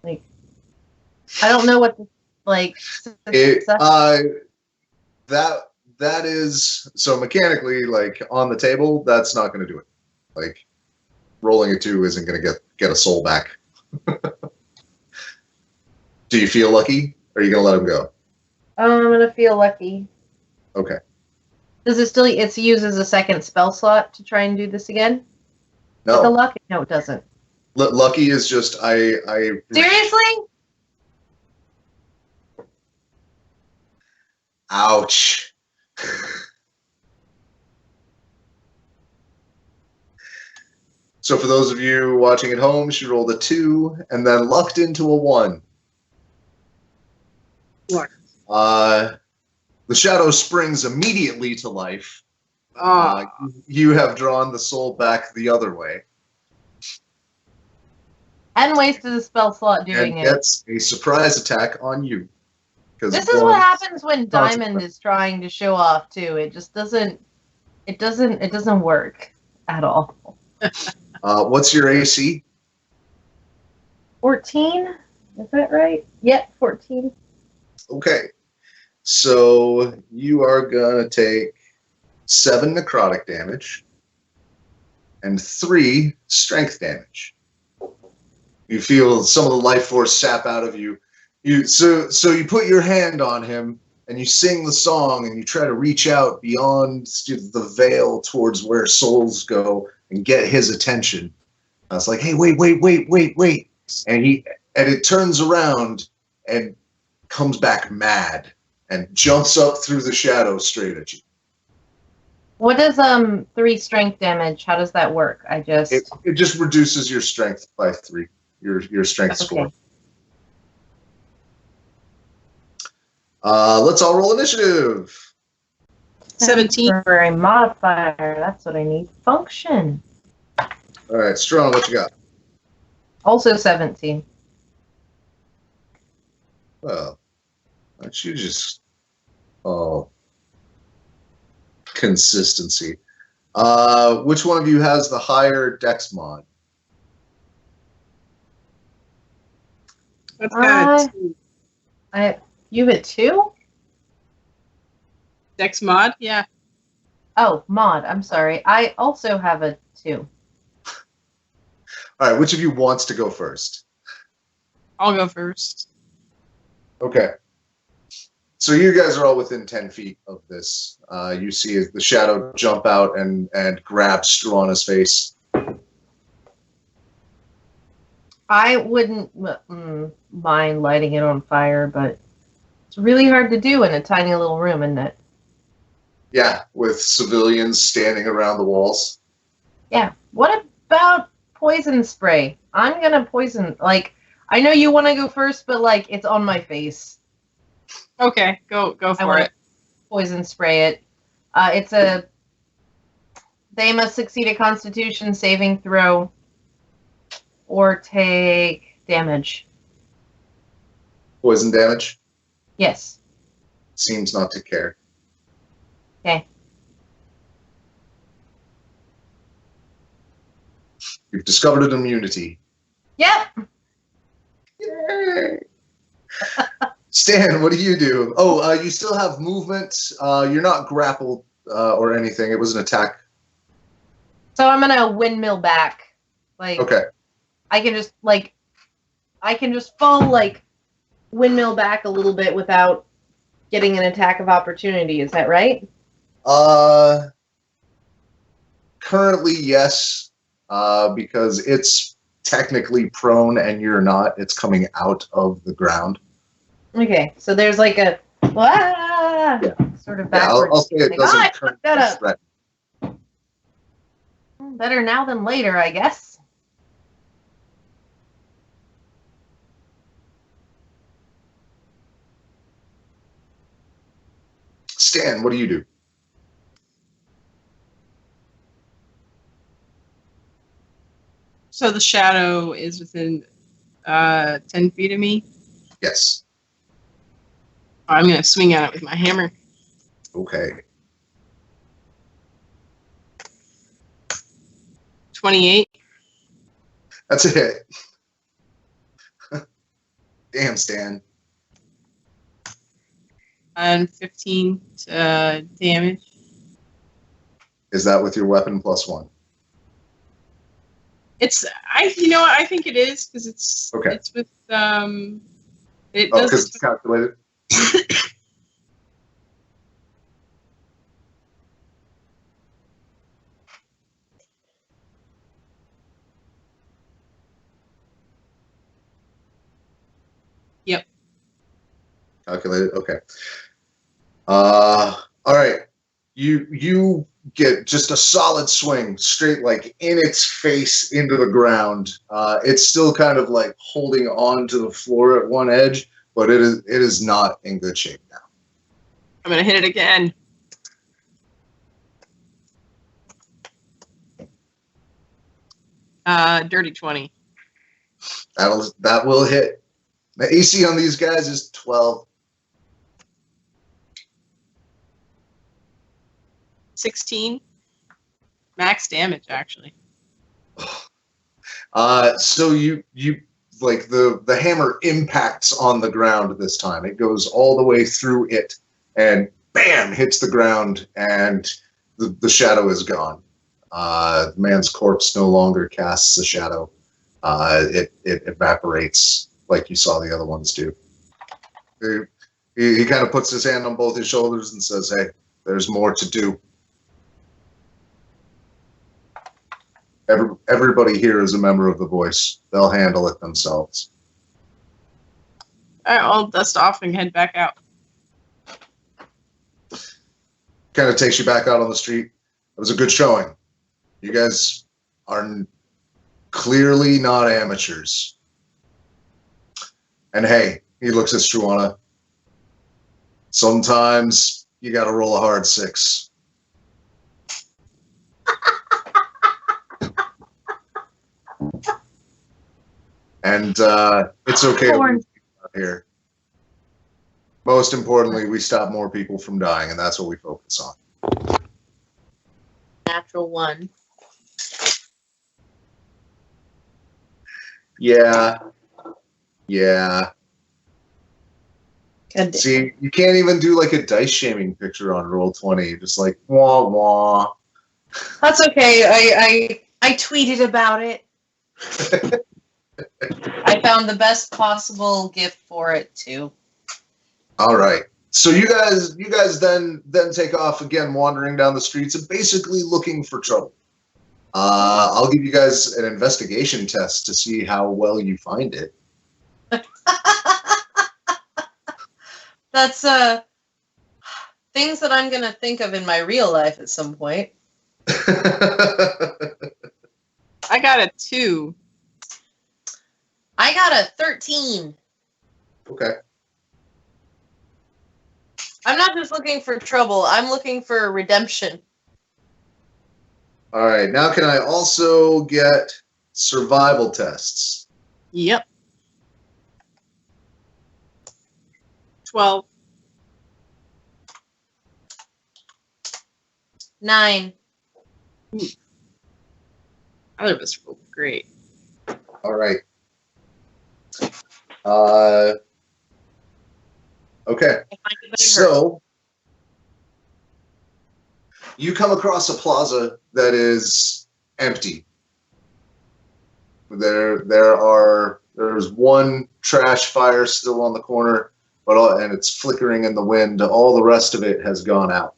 Like, I don't know what the, like.
That is so mechanically, like on the table. That's not going to do it. Like rolling a 2 isn't going to get a soul back. Do you feel lucky? Or are you going to let him go?
I'm gonna feel lucky.
Okay.
Does it still? It's used as a second spell slot to try and do this again.
No.
With the luck? No, it doesn't.
Lucky is just I.
Seriously?
Ouch. So for those of you watching at home, she rolled a 2 and then lucked into a 1.
What?
The shadow springs immediately to life.
Oh.
You have drawn the soul back the other way.
And wasted a spell slot doing
and
it.
gets a surprise attack on you.
This is what happens when Diamond is trying to show off too. It just doesn't. It doesn't work at all.
What's your AC?
14? Is that right? Yep, 14.
Okay. So you are going to take 7 necrotic damage and 3 strength damage. You feel some of the life force sap out of you. So you put your hand on him and you sing the song and you try to reach out beyond the veil towards where souls go and get his attention. I was like, hey, wait. And it turns around and comes back mad and jumps up through the shadow straight at you.
What does 3 strength damage? How does that work?
It just reduces your strength by 3. Your strength score. Let's all roll initiative.
17.
For a modifier, that's what I need. Function.
All right, Struana, what you got?
Also 17.
Well, aren't you just consistency? Which one of you has the higher dex mod?
That's got
You have a 2?
Dex mod, yeah.
Oh, mod. I'm sorry. I also have a 2.
All right, which of you wants to go first?
I'll go first.
Okay. So you guys are all within 10 feet of this. You see the shadow jump out and grab Struana's face.
I wouldn't mind lighting it on fire, but it's really hard to do in a tiny little room, isn't it?
Yeah, with civilians standing around the walls.
Yeah. What about poison spray? I'm gonna poison. Like, I know you want to go first, but like, it's on my face.
Okay, go for it.
Poison spray it. They must succeed a Constitution saving throw or take damage.
Poison damage?
Yes.
Seems not to care.
Okay.
You've discovered an immunity.
Yep.
Yay! Stan, what do you do? Oh, you still have movement. You're not grappled or anything. It was an attack.
So I'm gonna windmill back. Like,
okay.
I can just fall like windmill back a little bit without getting an attack of opportunity. Is that right?
Currently, yes, because it's technically prone and you're not. It's coming out of the ground.
Okay, so there's like a sort of backwards.
I'll say it
like,
doesn't
I
currently
fucked that up.
threaten.
Better now than later, I guess.
Stan, what do you do?
So the shadow is within 10 feet of me.
Yes.
I'm going to swing at it with my hammer.
Okay.
28.
That's a hit. Damn, Stan.
And 15 damage.
Is that with your weapon +1?
You know what? I think it is because it's
Okay.
It's with it
Oh,
does
because it's calculated.
Yep.
Calculated. Okay. All right. You get just a solid swing straight, like in its face into the ground. It's still kind of like holding on to the floor at one edge, but it is not in good shape now.
I'm gonna hit it again. Dirty 20.
That will hit. The AC on these guys is 12.
16. Max damage, actually.
So you like the hammer impacts on the ground this time. It goes all the way through it and bam, hits the ground, and the shadow is gone. The man's corpse no longer casts a shadow. It evaporates like you saw the other ones do. He kind of puts his hand on both his shoulders and says, "Hey, there's more to do. Everybody here is a member of the Voice. They'll handle it themselves."
All right, I'll dust off and head back out.
Kind of takes you back out on the street. It was a good showing. You guys are clearly not amateurs. And hey, he looks at Struana. Sometimes you got to roll a hard 6. And it's okay to leave out here. Most importantly, we stop more people from dying, and that's what we focus on.
Natural 1.
Yeah.
Good.
See, you can't even do like a dice shaming picture on Roll20. Just like, wah, wah.
That's okay. I tweeted about it. I found the best possible gift for it too.
All right. So you guys then take off again, wandering down the streets and basically looking for trouble. I'll give you guys an investigation test to see how well you find it.
That's things that I'm gonna think of in my real life at some point.
I got a 2.
I got a 13.
Okay.
I'm not just looking for trouble. I'm looking for redemption.
All right. Now can I also get survival tests?
Yep. 12.
9.
Other of us rolled great.
All right. Okay. So you come across a plaza that is empty. There's one trash fire still on the corner, and it's flickering in the wind. All the rest of it has gone out,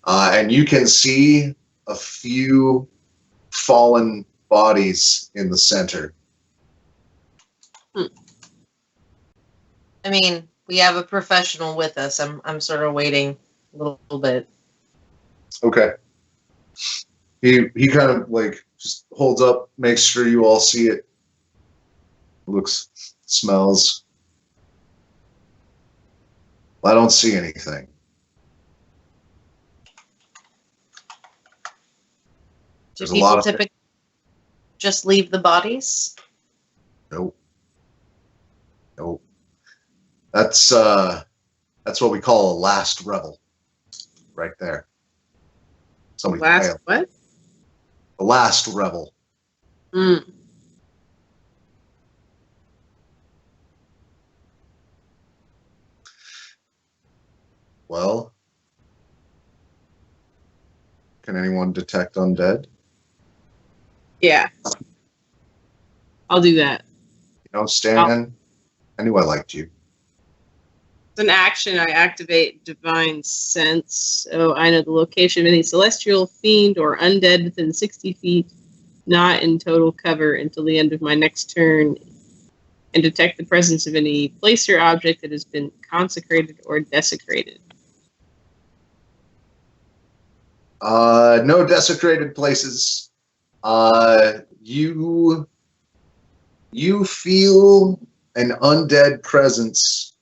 and you can see a few fallen bodies in the center.
I mean, we have a professional with us. I'm sort of waiting a little bit.
Okay. He kind of like just holds up, makes sure you all see it. Looks, smells. I don't see anything.
Do
There's a lot
people
of
typically just leave the bodies?
Nope. Nope. That's what we call a last rebel. Right there. Somebody
Last
failed.
what?
The last rebel.
Mm.
Well, can anyone detect undead?
Yeah. I'll do that.
You know, Stan, I knew I liked you.
It's an action. I activate Divine Sense. So I know the location of any celestial, fiend, or undead within 60 feet, not in total cover until the end of my next turn, and detect the presence of any place or object that has been consecrated or desecrated.
No desecrated places. You feel an undead presence,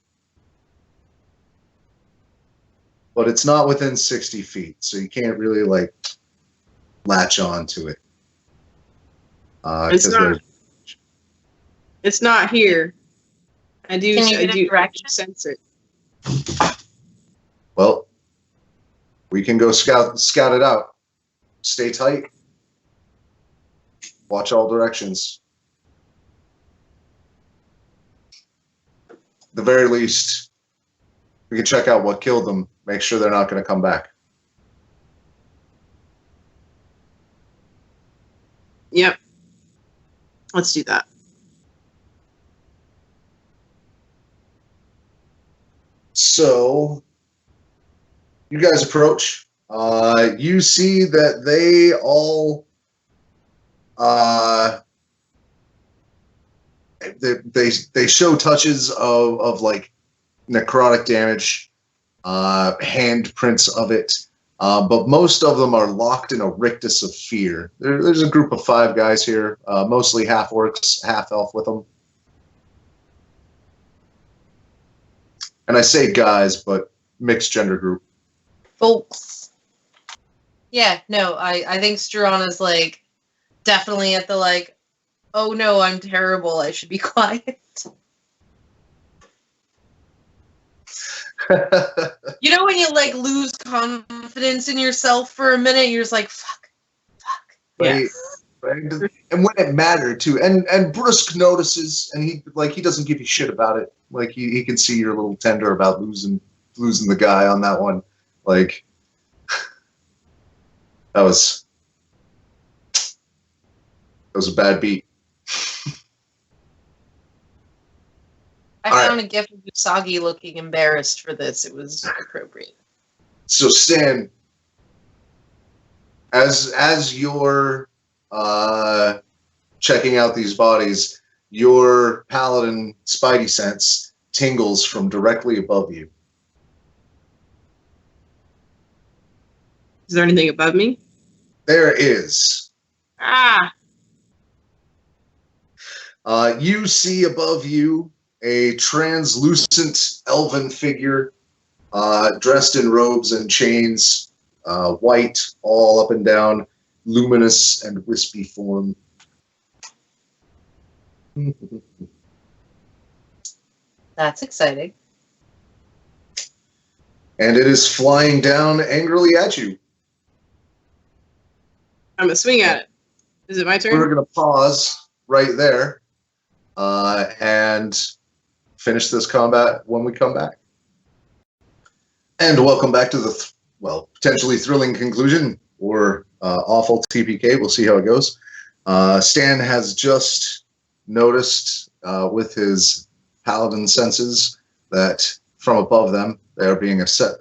but it's not within 60 feet, so you can't really like latch on to it.
It's not here. I do
direction?
sense it.
Well, we can go scout it out. Stay tight. Watch all directions. At the very least, we can check out what killed them. Make sure they're not going to come back.
Yep. Let's do that.
So, you guys approach. You see that they all they show touches of like necrotic damage, handprints of it, but most of them are locked in a rictus of fear. There's a group of 5 guys here, mostly half orcs, half elf with them. And I say guys, but mixed gender group.
Folks. Yeah, no, I think Struana's like definitely at the like, oh no, I'm terrible, I should be quiet. You know when you like lose confidence in yourself for a minute, you're just like, fuck.
Right. And when it mattered too. And Brusque notices, and he doesn't give you shit about it. Like he can see you're a little tender about losing the guy on that one. Like that was a bad beat.
I found a gift of Usagi looking embarrassed for this. It was appropriate.
So Stan, as you're checking out these bodies, your paladin spidey sense tingles from directly above you.
Is there anything above me?
There is.
Ah!
You see above you a translucent elven figure, dressed in robes and chains, white all up and down, luminous and wispy form.
That's exciting.
And it is flying down angrily at you.
I'm gonna swing at it. Is it my turn?
We're going to pause right there and finish this combat when we come back. And welcome back to the, potentially thrilling conclusion or awful TPK. We'll see how it goes. Stan has just noticed with his paladin senses that from above them, they are being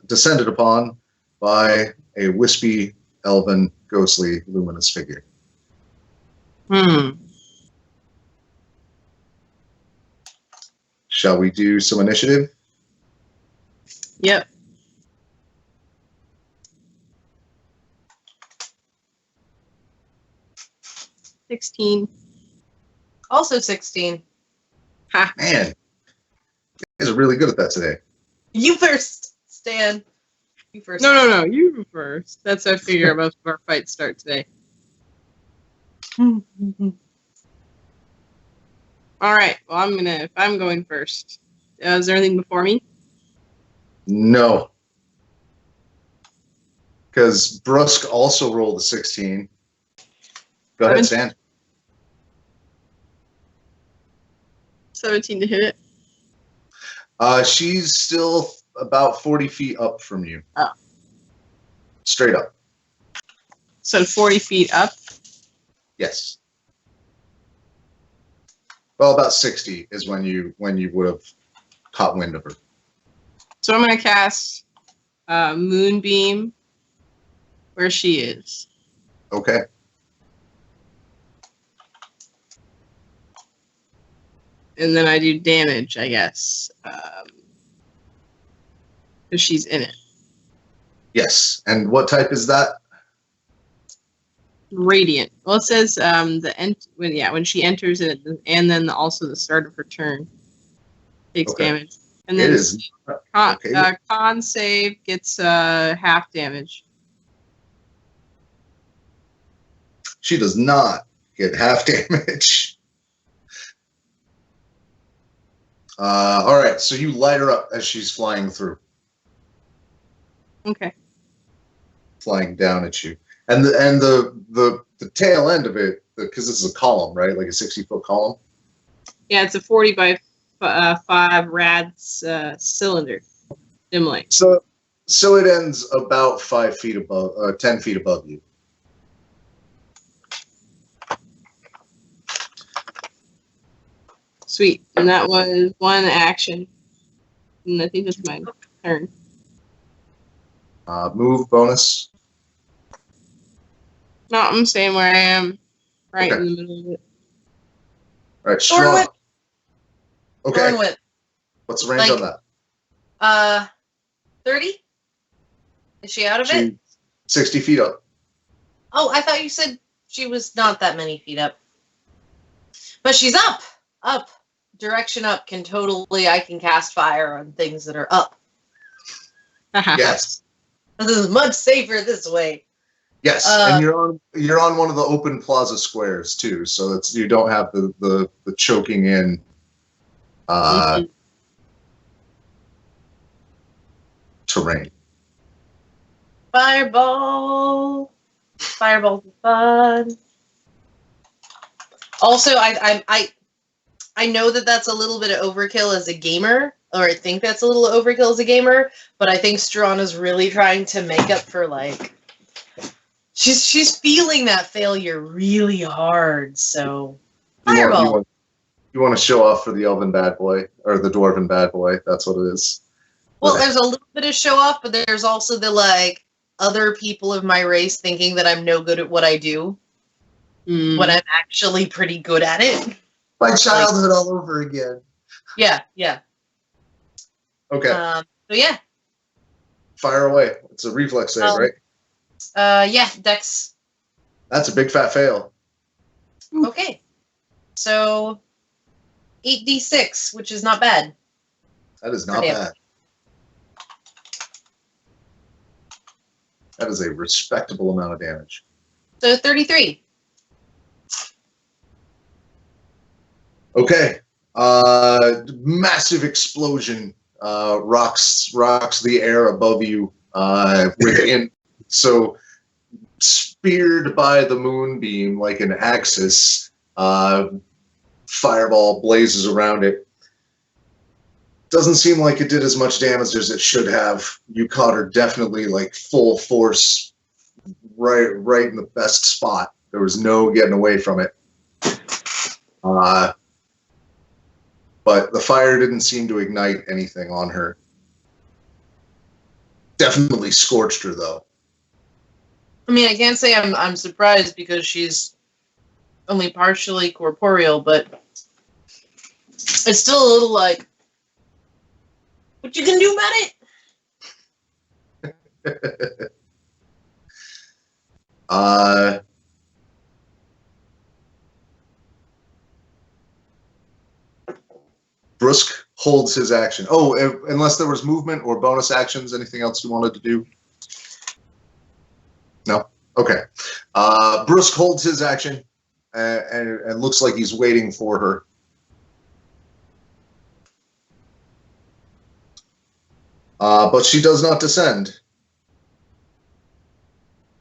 descended upon by a wispy, elven, ghostly, luminous figure. Shall we do some initiative?
Yep. $16.
Also 16.
Ha.
Man, you guys are really good at that today.
You first, Stan. You first.
No. You go first. That's how I figure most of our fights start today. All right. Well, if I'm going first. Is there anything before me?
No. Because Brusque also rolled a 16. Go ahead, Stan.
17 to hit it.
She's still about 40 feet up from you.
Oh.
Straight up.
So 40 feet up.
Yes. Well, about 60 is when you would have caught wind of her.
So I'm going to cast Moonbeam where she is.
Okay.
And then I do damage, I guess. Because she's in it.
Yes. And what type is that?
Radiant. Well, it says when she enters it, and then also the start of her turn takes damage. And then con save gets half damage.
She does not get half damage. All right, so you light her up as she's flying through.
Okay.
Flying down at you, and the tail end of it, because this is a column, right? Like a 60-foot column.
Yeah, it's a 40 by 5 rads cylinder. Dim light.
So it ends about 5 feet above, 10 feet above you.
Sweet. And that was one action. And I think that's my turn.
Move bonus.
No, I'm staying where I am. Right
Okay.
in the middle of it.
All right,
Sword
strong.
whip.
Okay.
Sword whip.
What's the range on that?
30? Is she out of it?
60 feet up.
Oh, I thought you said she was not that many feet up. But she's up. Up. Direction up can totally, I can cast fire on things that are up.
Yes.
This is much safer this way.
Yes, and you're on one of the open plaza squares too, so it's you don't have the choking in. Terrain.
Fireball. Fireball's fun. Also, I know that that's a little bit of overkill as a gamer, or I think that's a little overkill as a gamer, but I think Struana's really trying to make up for, like, she's feeling that failure really hard, so fireball.
You want to show off for the elven bad boy, or the dwarven bad boy, that's what it is.
Well, there's a little bit of show off, but there's also the, like, other people of my race thinking that I'm no good at what I do, when I'm actually pretty good at it.
My childhood all over again.
Yeah.
Okay.
So yeah.
Fire away. It's a reflex save, right?
Yeah, Dex.
That's a big fat fail.
Okay. So 8d6, which is not bad.
That is not bad. That is a respectable amount of damage.
So 33.
Okay. Massive explosion rocks the air above you. So speared by the moonbeam like an axis, fireball blazes around it. Doesn't seem like it did as much damage as it should have. You caught her definitely like full force, right in the best spot. There was no getting away from it. But the fire didn't seem to ignite anything on her. Definitely scorched her, though.
I mean, I can't say I'm surprised because she's only partially corporeal, but it's still a little like, what you can do about it?
Brusque holds his action. Oh, unless there was movement or bonus actions, anything else you wanted to do? No? Okay. Brusque holds his action and looks like he's waiting for her. But she does not descend.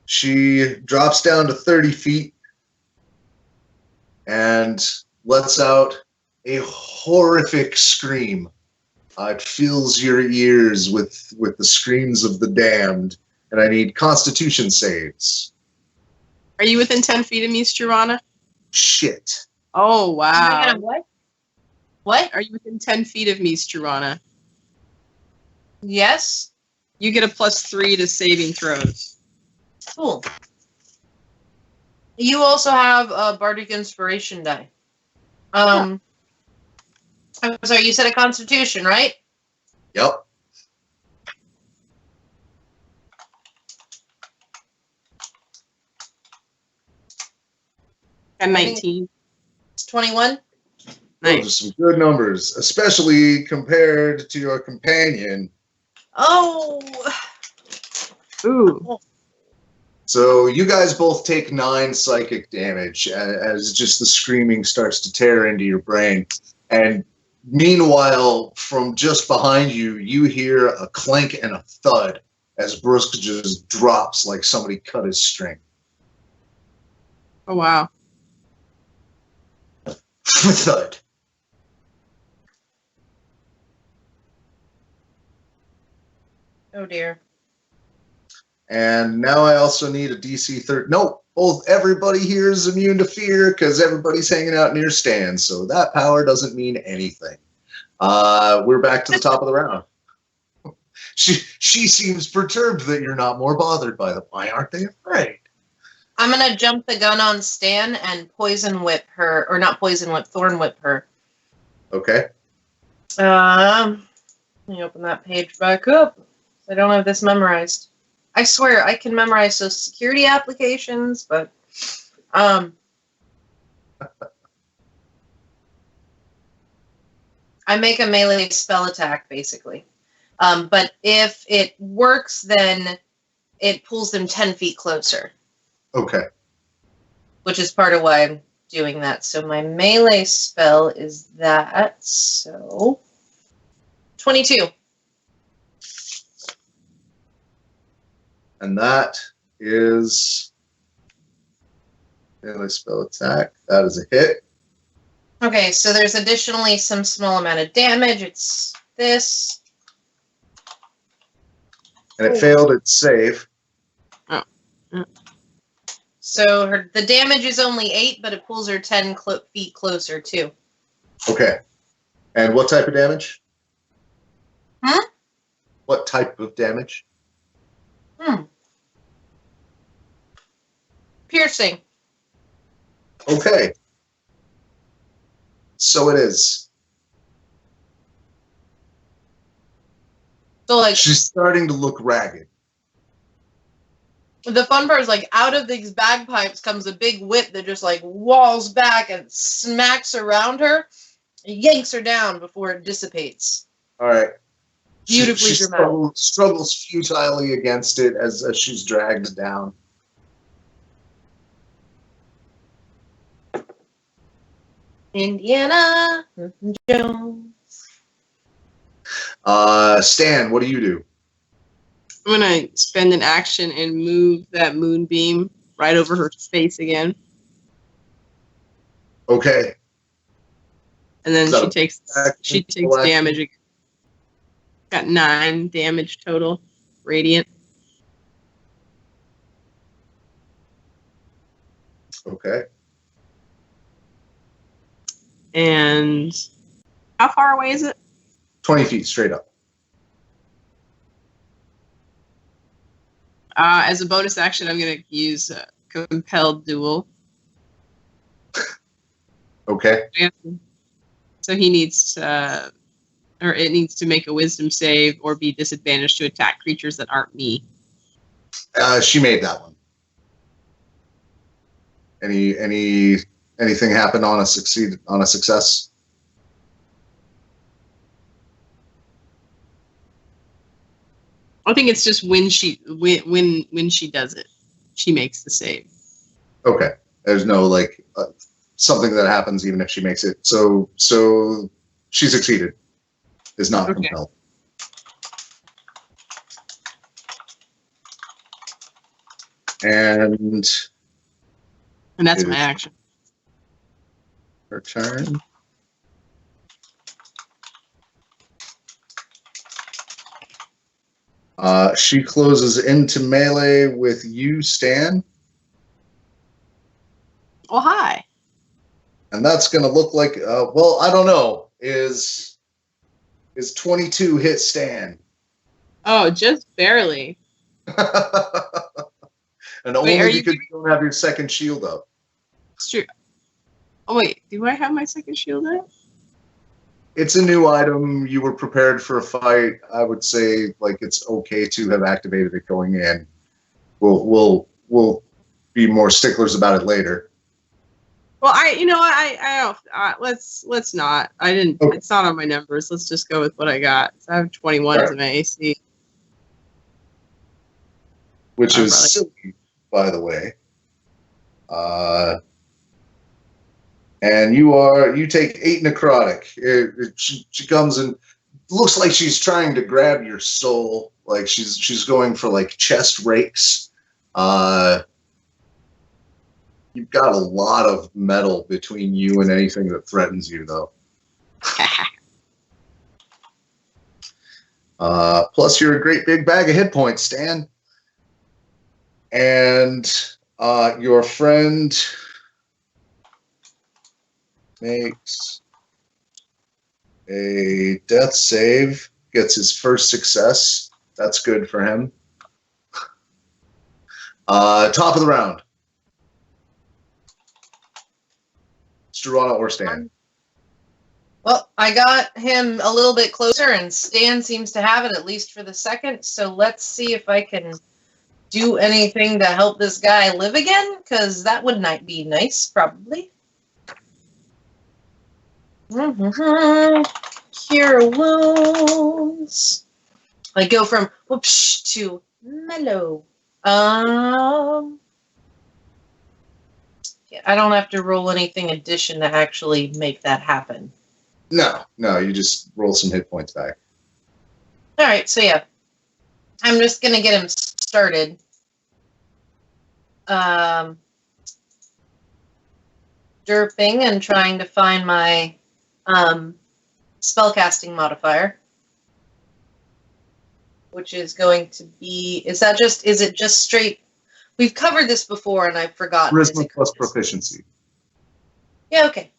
She drops down to 30 feet and lets out a horrific scream. It fills your ears with the screams of the damned, and I need Constitution saves.
Are you within 10 feet of me, Struana?
Shit.
Oh, wow.
What? What?
Are you within 10 feet of me, Struana?
Yes.
You get a +3 to saving throws.
Cool. You also have a bardic inspiration die. I'm sorry, you said a Constitution, right?
Yep.
And 19.
It's 21.
Those are
Nice.
some good numbers, especially compared to your companion.
Oh.
Ooh.
So you guys both take 9 psychic damage as just the screaming starts to tear into your brain. And meanwhile, from just behind you, you hear a clank and a thud as Brusque just drops like somebody cut his string.
Oh, wow.
Thud.
Oh dear.
And now I also need a DC 30. No, everybody here is immune to fear because everybody's hanging out near Stan, so that power doesn't mean anything. We're back to the top of the round. She seems perturbed that you're not more bothered by them. Why aren't they afraid?
I'm gonna jump the gun on Stan and poison whip her, or not poison whip, thorn whip her.
Okay.
Let me open that page back up. I don't have this memorized. I swear I can memorize those security applications, but I make a melee spell attack basically. But if it works, then it pulls them 10 feet closer.
Okay.
Which is part of why I'm doing that. So my melee spell is that. So 22.
And that is melee spell attack. That is a hit.
Okay, so there's additionally some small amount of damage. It's this.
And it failed its save.
So the damage is only 8, but it pulls her 10 feet closer too.
Okay. And what type of damage?
Huh?
What type of damage?
Piercing.
Okay. So it is.
So like
She's starting to look ragged.
the fun part is like out of these bagpipes comes a big whip that just like walls back and smacks around her, yanks her down before it dissipates.
All right.
Beautifully
she
dramatic.
struggles futilely against it as she's dragged down.
Indiana Jones.
Stan, what do you do?
I'm going to spend an action and move that moonbeam right over her face again.
Okay.
And then
So,
she takes
black-
damage. Got 9 damage total, radiant.
Okay.
And how far away is it?
20 feet straight up.
As a bonus action, I'm going to use Compelled Duel.
Okay.
So he needs to, or it needs to make a Wisdom save or be disadvantaged to attack creatures that aren't me.
She made that one. Anything happen on a success?
I think it's just when she does it, she makes the save.
Okay. There's no like something that happens even if she makes it. So she succeeded. Is not compelled. And
that's my action.
Her turn. She closes into melee with you, Stan.
Oh, hi.
And that's going to look like, well, I don't know. Is 22 hit Stan?
Oh, just barely.
And only because you don't have your second shield up.
It's true. Oh, wait. Do I have my second shield up?
It's a new item. You were prepared for a fight. I would say, like, it's okay to have activated it going in. We'll be more sticklers about it later.
Well, let's not. I didn't. Okay. It's not on my numbers. Let's just go with what I got. So I have 21 as my AC,
which is silly, by the way. And you take 8 necrotic. She comes and looks like she's trying to grab your soul. Like she's going for like chest rakes. You've got a lot of metal between you and anything that threatens you, though. Plus, you're a great big bag of hit points, Stan. And your friend makes a death save, gets his first success. That's good for him. Top of the round. Struana or Stan?
Well, I got him a little bit closer, and Stan seems to have it, at least for the second. So let's see if I can do anything to help this guy live again, because that would not be nice, probably. Cure wounds. I go from whoops to mellow. I don't have to roll anything addition to actually make that happen.
No, you just roll some hit points back.
All right, so yeah. I'm just going to get him started. Derping and trying to find my spellcasting modifier. Which is going to be... Is it just straight... We've covered this before, and I've forgotten.
Charisma plus proficiency.
Yeah, okay.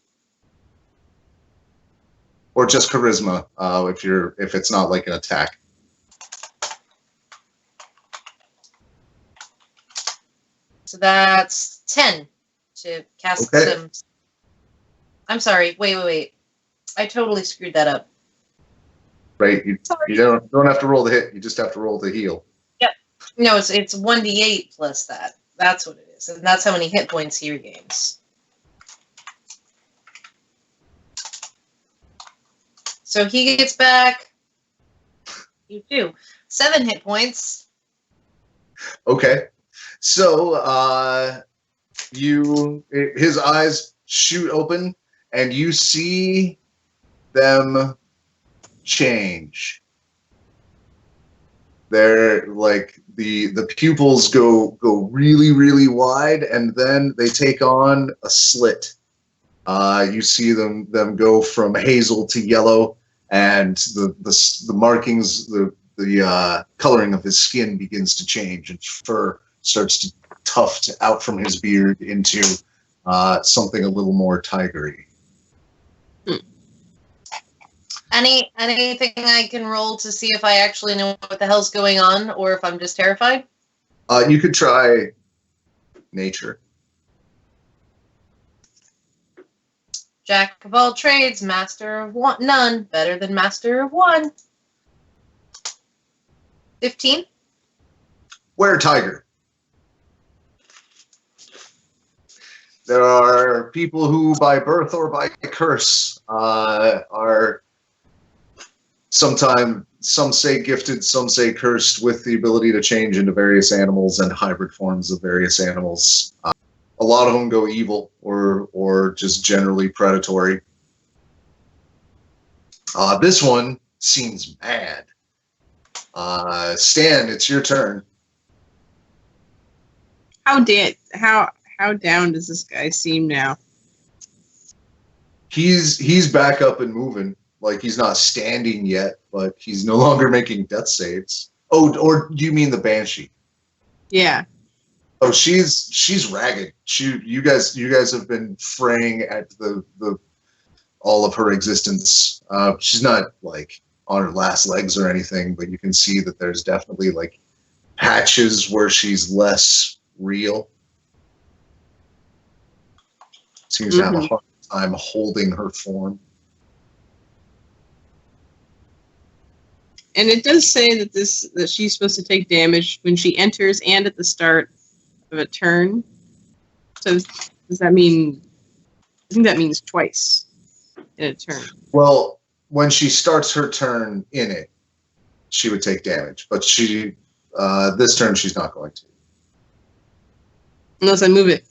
Or just charisma, if it's not like an attack.
So that's 10 to cast some. I'm sorry. Wait. I totally screwed that up.
Right. You don't have to roll the hit. You just have to roll the heal.
No, it's 1d8 plus that. That's what it is. And that's how many hit points he regains. So he gets back... You do. 7 hit points.
Okay. So, his eyes shoot open, and you see them change. They're like the pupils go really, really wide, and then they take on a slit. You see them go from hazel to yellow, and the markings, the coloring of his skin begins to change, and fur starts to tuft out from his beard into something a little more tigery.
Anything I can roll to see if I actually know what the hell's going on, or if I'm just terrified?
You could try nature.
Jack of all trades, master of one, none, better than master of one. 15.
Were-tiger. There are people who, by birth or by curse, are sometimes, some say gifted, some say cursed, with the ability to change into various animals and hybrid forms of various animals. A lot of them go evil or just generally predatory. This one seems mad. Stan, it's your turn.
How down does this guy seem now?
He's back up and moving. Like, he's not standing yet, but he's no longer making death saves. Oh, or do you mean the Banshee?
Yeah.
Oh, she's ragged. You guys have been fraying at the all of her existence. She's not like on her last legs or anything, but you can see that there's definitely like patches where she's less real. Seems to have a hard time holding her form.
And it does say that she's supposed to take damage when she enters and at the start of a turn. So does that mean? I think that means twice in a turn.
Well, when she starts her turn in it, she would take damage, but this turn she's not going to.
Unless I move it,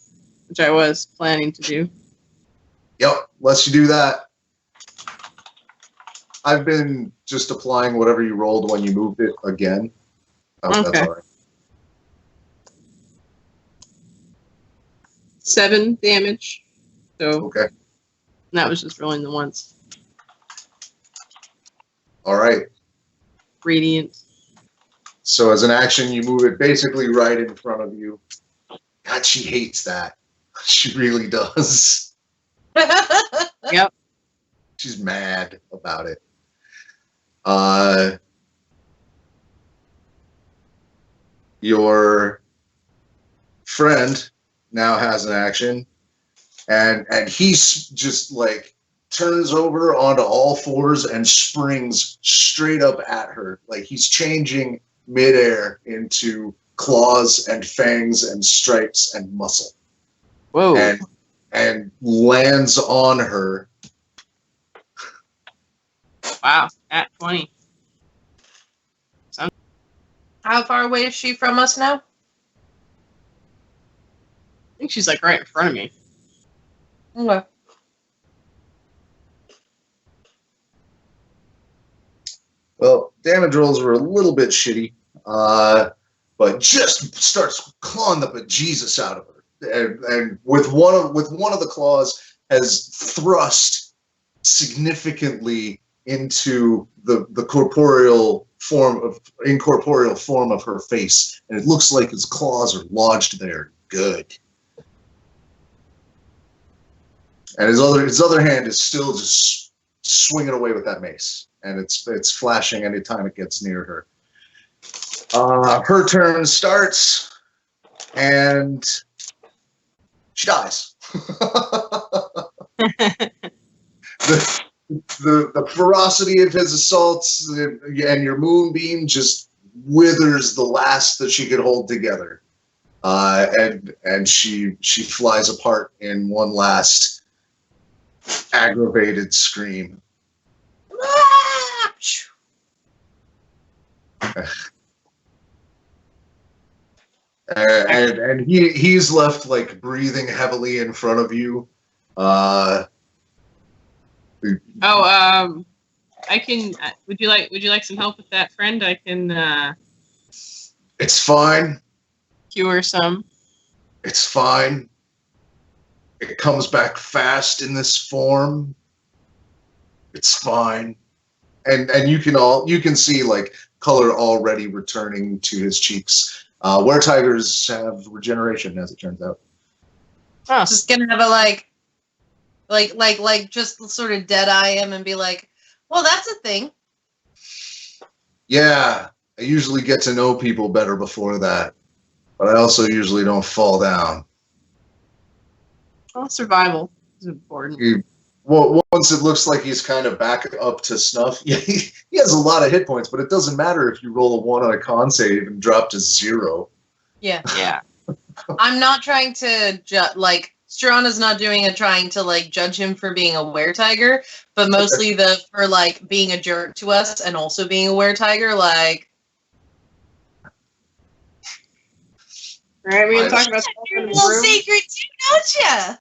which I was planning to do.
Yep, lets you do that. I've been just applying whatever you rolled when you moved it again.
Okay.
That's all right.
7 damage. So
Okay.
that was just rolling the once.
All right.
Radiant.
So as an action, you move it basically right in front of you. God, she hates that. She really does.
Yep.
She's mad about it. Your friend now has an action, and he's just like turns over onto all fours and springs straight up at her. Like he's changing midair into claws and fangs and stripes and muscle.
Whoa.
And lands on her.
Wow. At 20.
How far away is she from us now?
I think she's like right in front of me.
Okay.
Well, damage rolls were a little bit shitty, but just starts clawing the bejesus out of her, and with one of the claws has thrust significantly into the incorporeal form of her face, and it looks like his claws are lodged there good. And his other hand is still just swinging away with that mace, and it's flashing anytime it gets near her. Her turn starts, and she dies. The ferocity of his assaults and your moonbeam just withers the last that she could hold together, and she flies apart in one last aggravated scream. And he's left like breathing heavily in front of you.
I can. Would you like some help with that, friend? I can.
It's fine.
Cure some.
It's fine. It comes back fast in this form. It's fine. And you can see like color already returning to his cheeks. Were-tigers have regeneration, as it turns out.
Oh.
Just gonna have a like just sort of dead eye him and be like, well, that's a thing.
Yeah, I usually get to know people better before that, but I also usually don't fall down.
Well, survival is important.
Well, once it looks like he's kind of back up to snuff, yeah, he has a lot of hit points, but it doesn't matter if you roll a 1 on a con save and drop to 0.
Yeah.
Yeah.
I'm not trying to Struana's not doing it trying to like judge him for being a were-tiger, but mostly for like being a jerk to us and also being a were-tiger. Like,
Right, we were talking about
your little secret too, don't ya?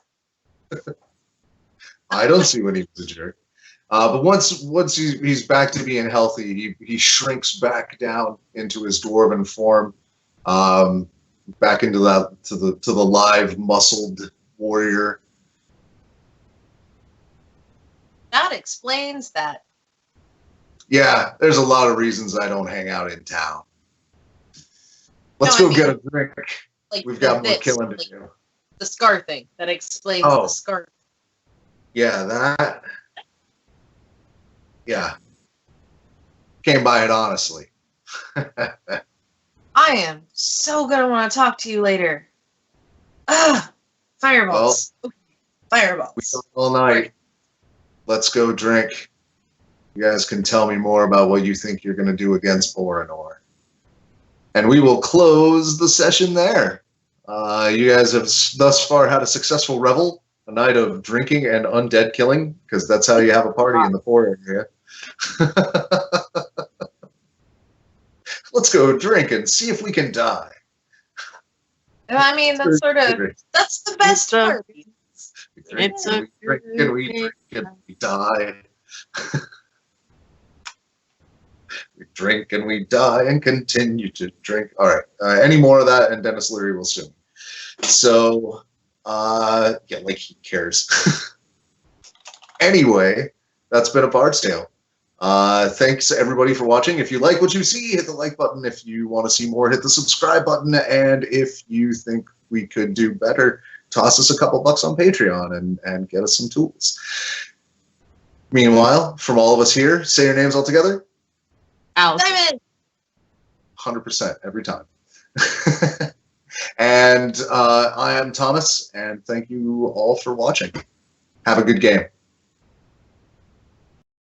I don't see when he was a jerk. But once he's back to being healthy, he shrinks back down into his dwarven form, back into the live muscled warrior.
That explains that.
Yeah, there's a lot of reasons I don't hang out in town. Let's go get a drink.
Like
We've got more
this,
killing to
like
do.
the scar thing. That explains
Oh.
the scar.
Yeah, that. Yeah. Came by it honestly.
I am so gonna want to talk to you later. Ah, fireballs. Okay, fireballs.
We talked all night. Let's go drink. You guys can tell me more about what you think you're going to do against Boranor. And we will close the session there. You guys have thus far had a successful revel, a night of drinking and undead killing, because that's how you have a party in the poor area. Let's go drink and see if we can die.
I mean, that's that's the best part.
We drink and we drink and we die. We drink and we die and continue to drink. All right. Any more of that, and Dennis Leary will sue me. So, yeah, like he cares. Anyway, that's been a Bard's Tale. Thanks everybody for watching. If you like what you see, hit the like button. If you want to see more, hit the subscribe button. And if you think we could do better, toss us a couple bucks on Patreon and get us some tools. Meanwhile, from all of us here, say your names all together.
Alice.
100% every time. And I am Thomas, and thank you all for watching. Have a good game.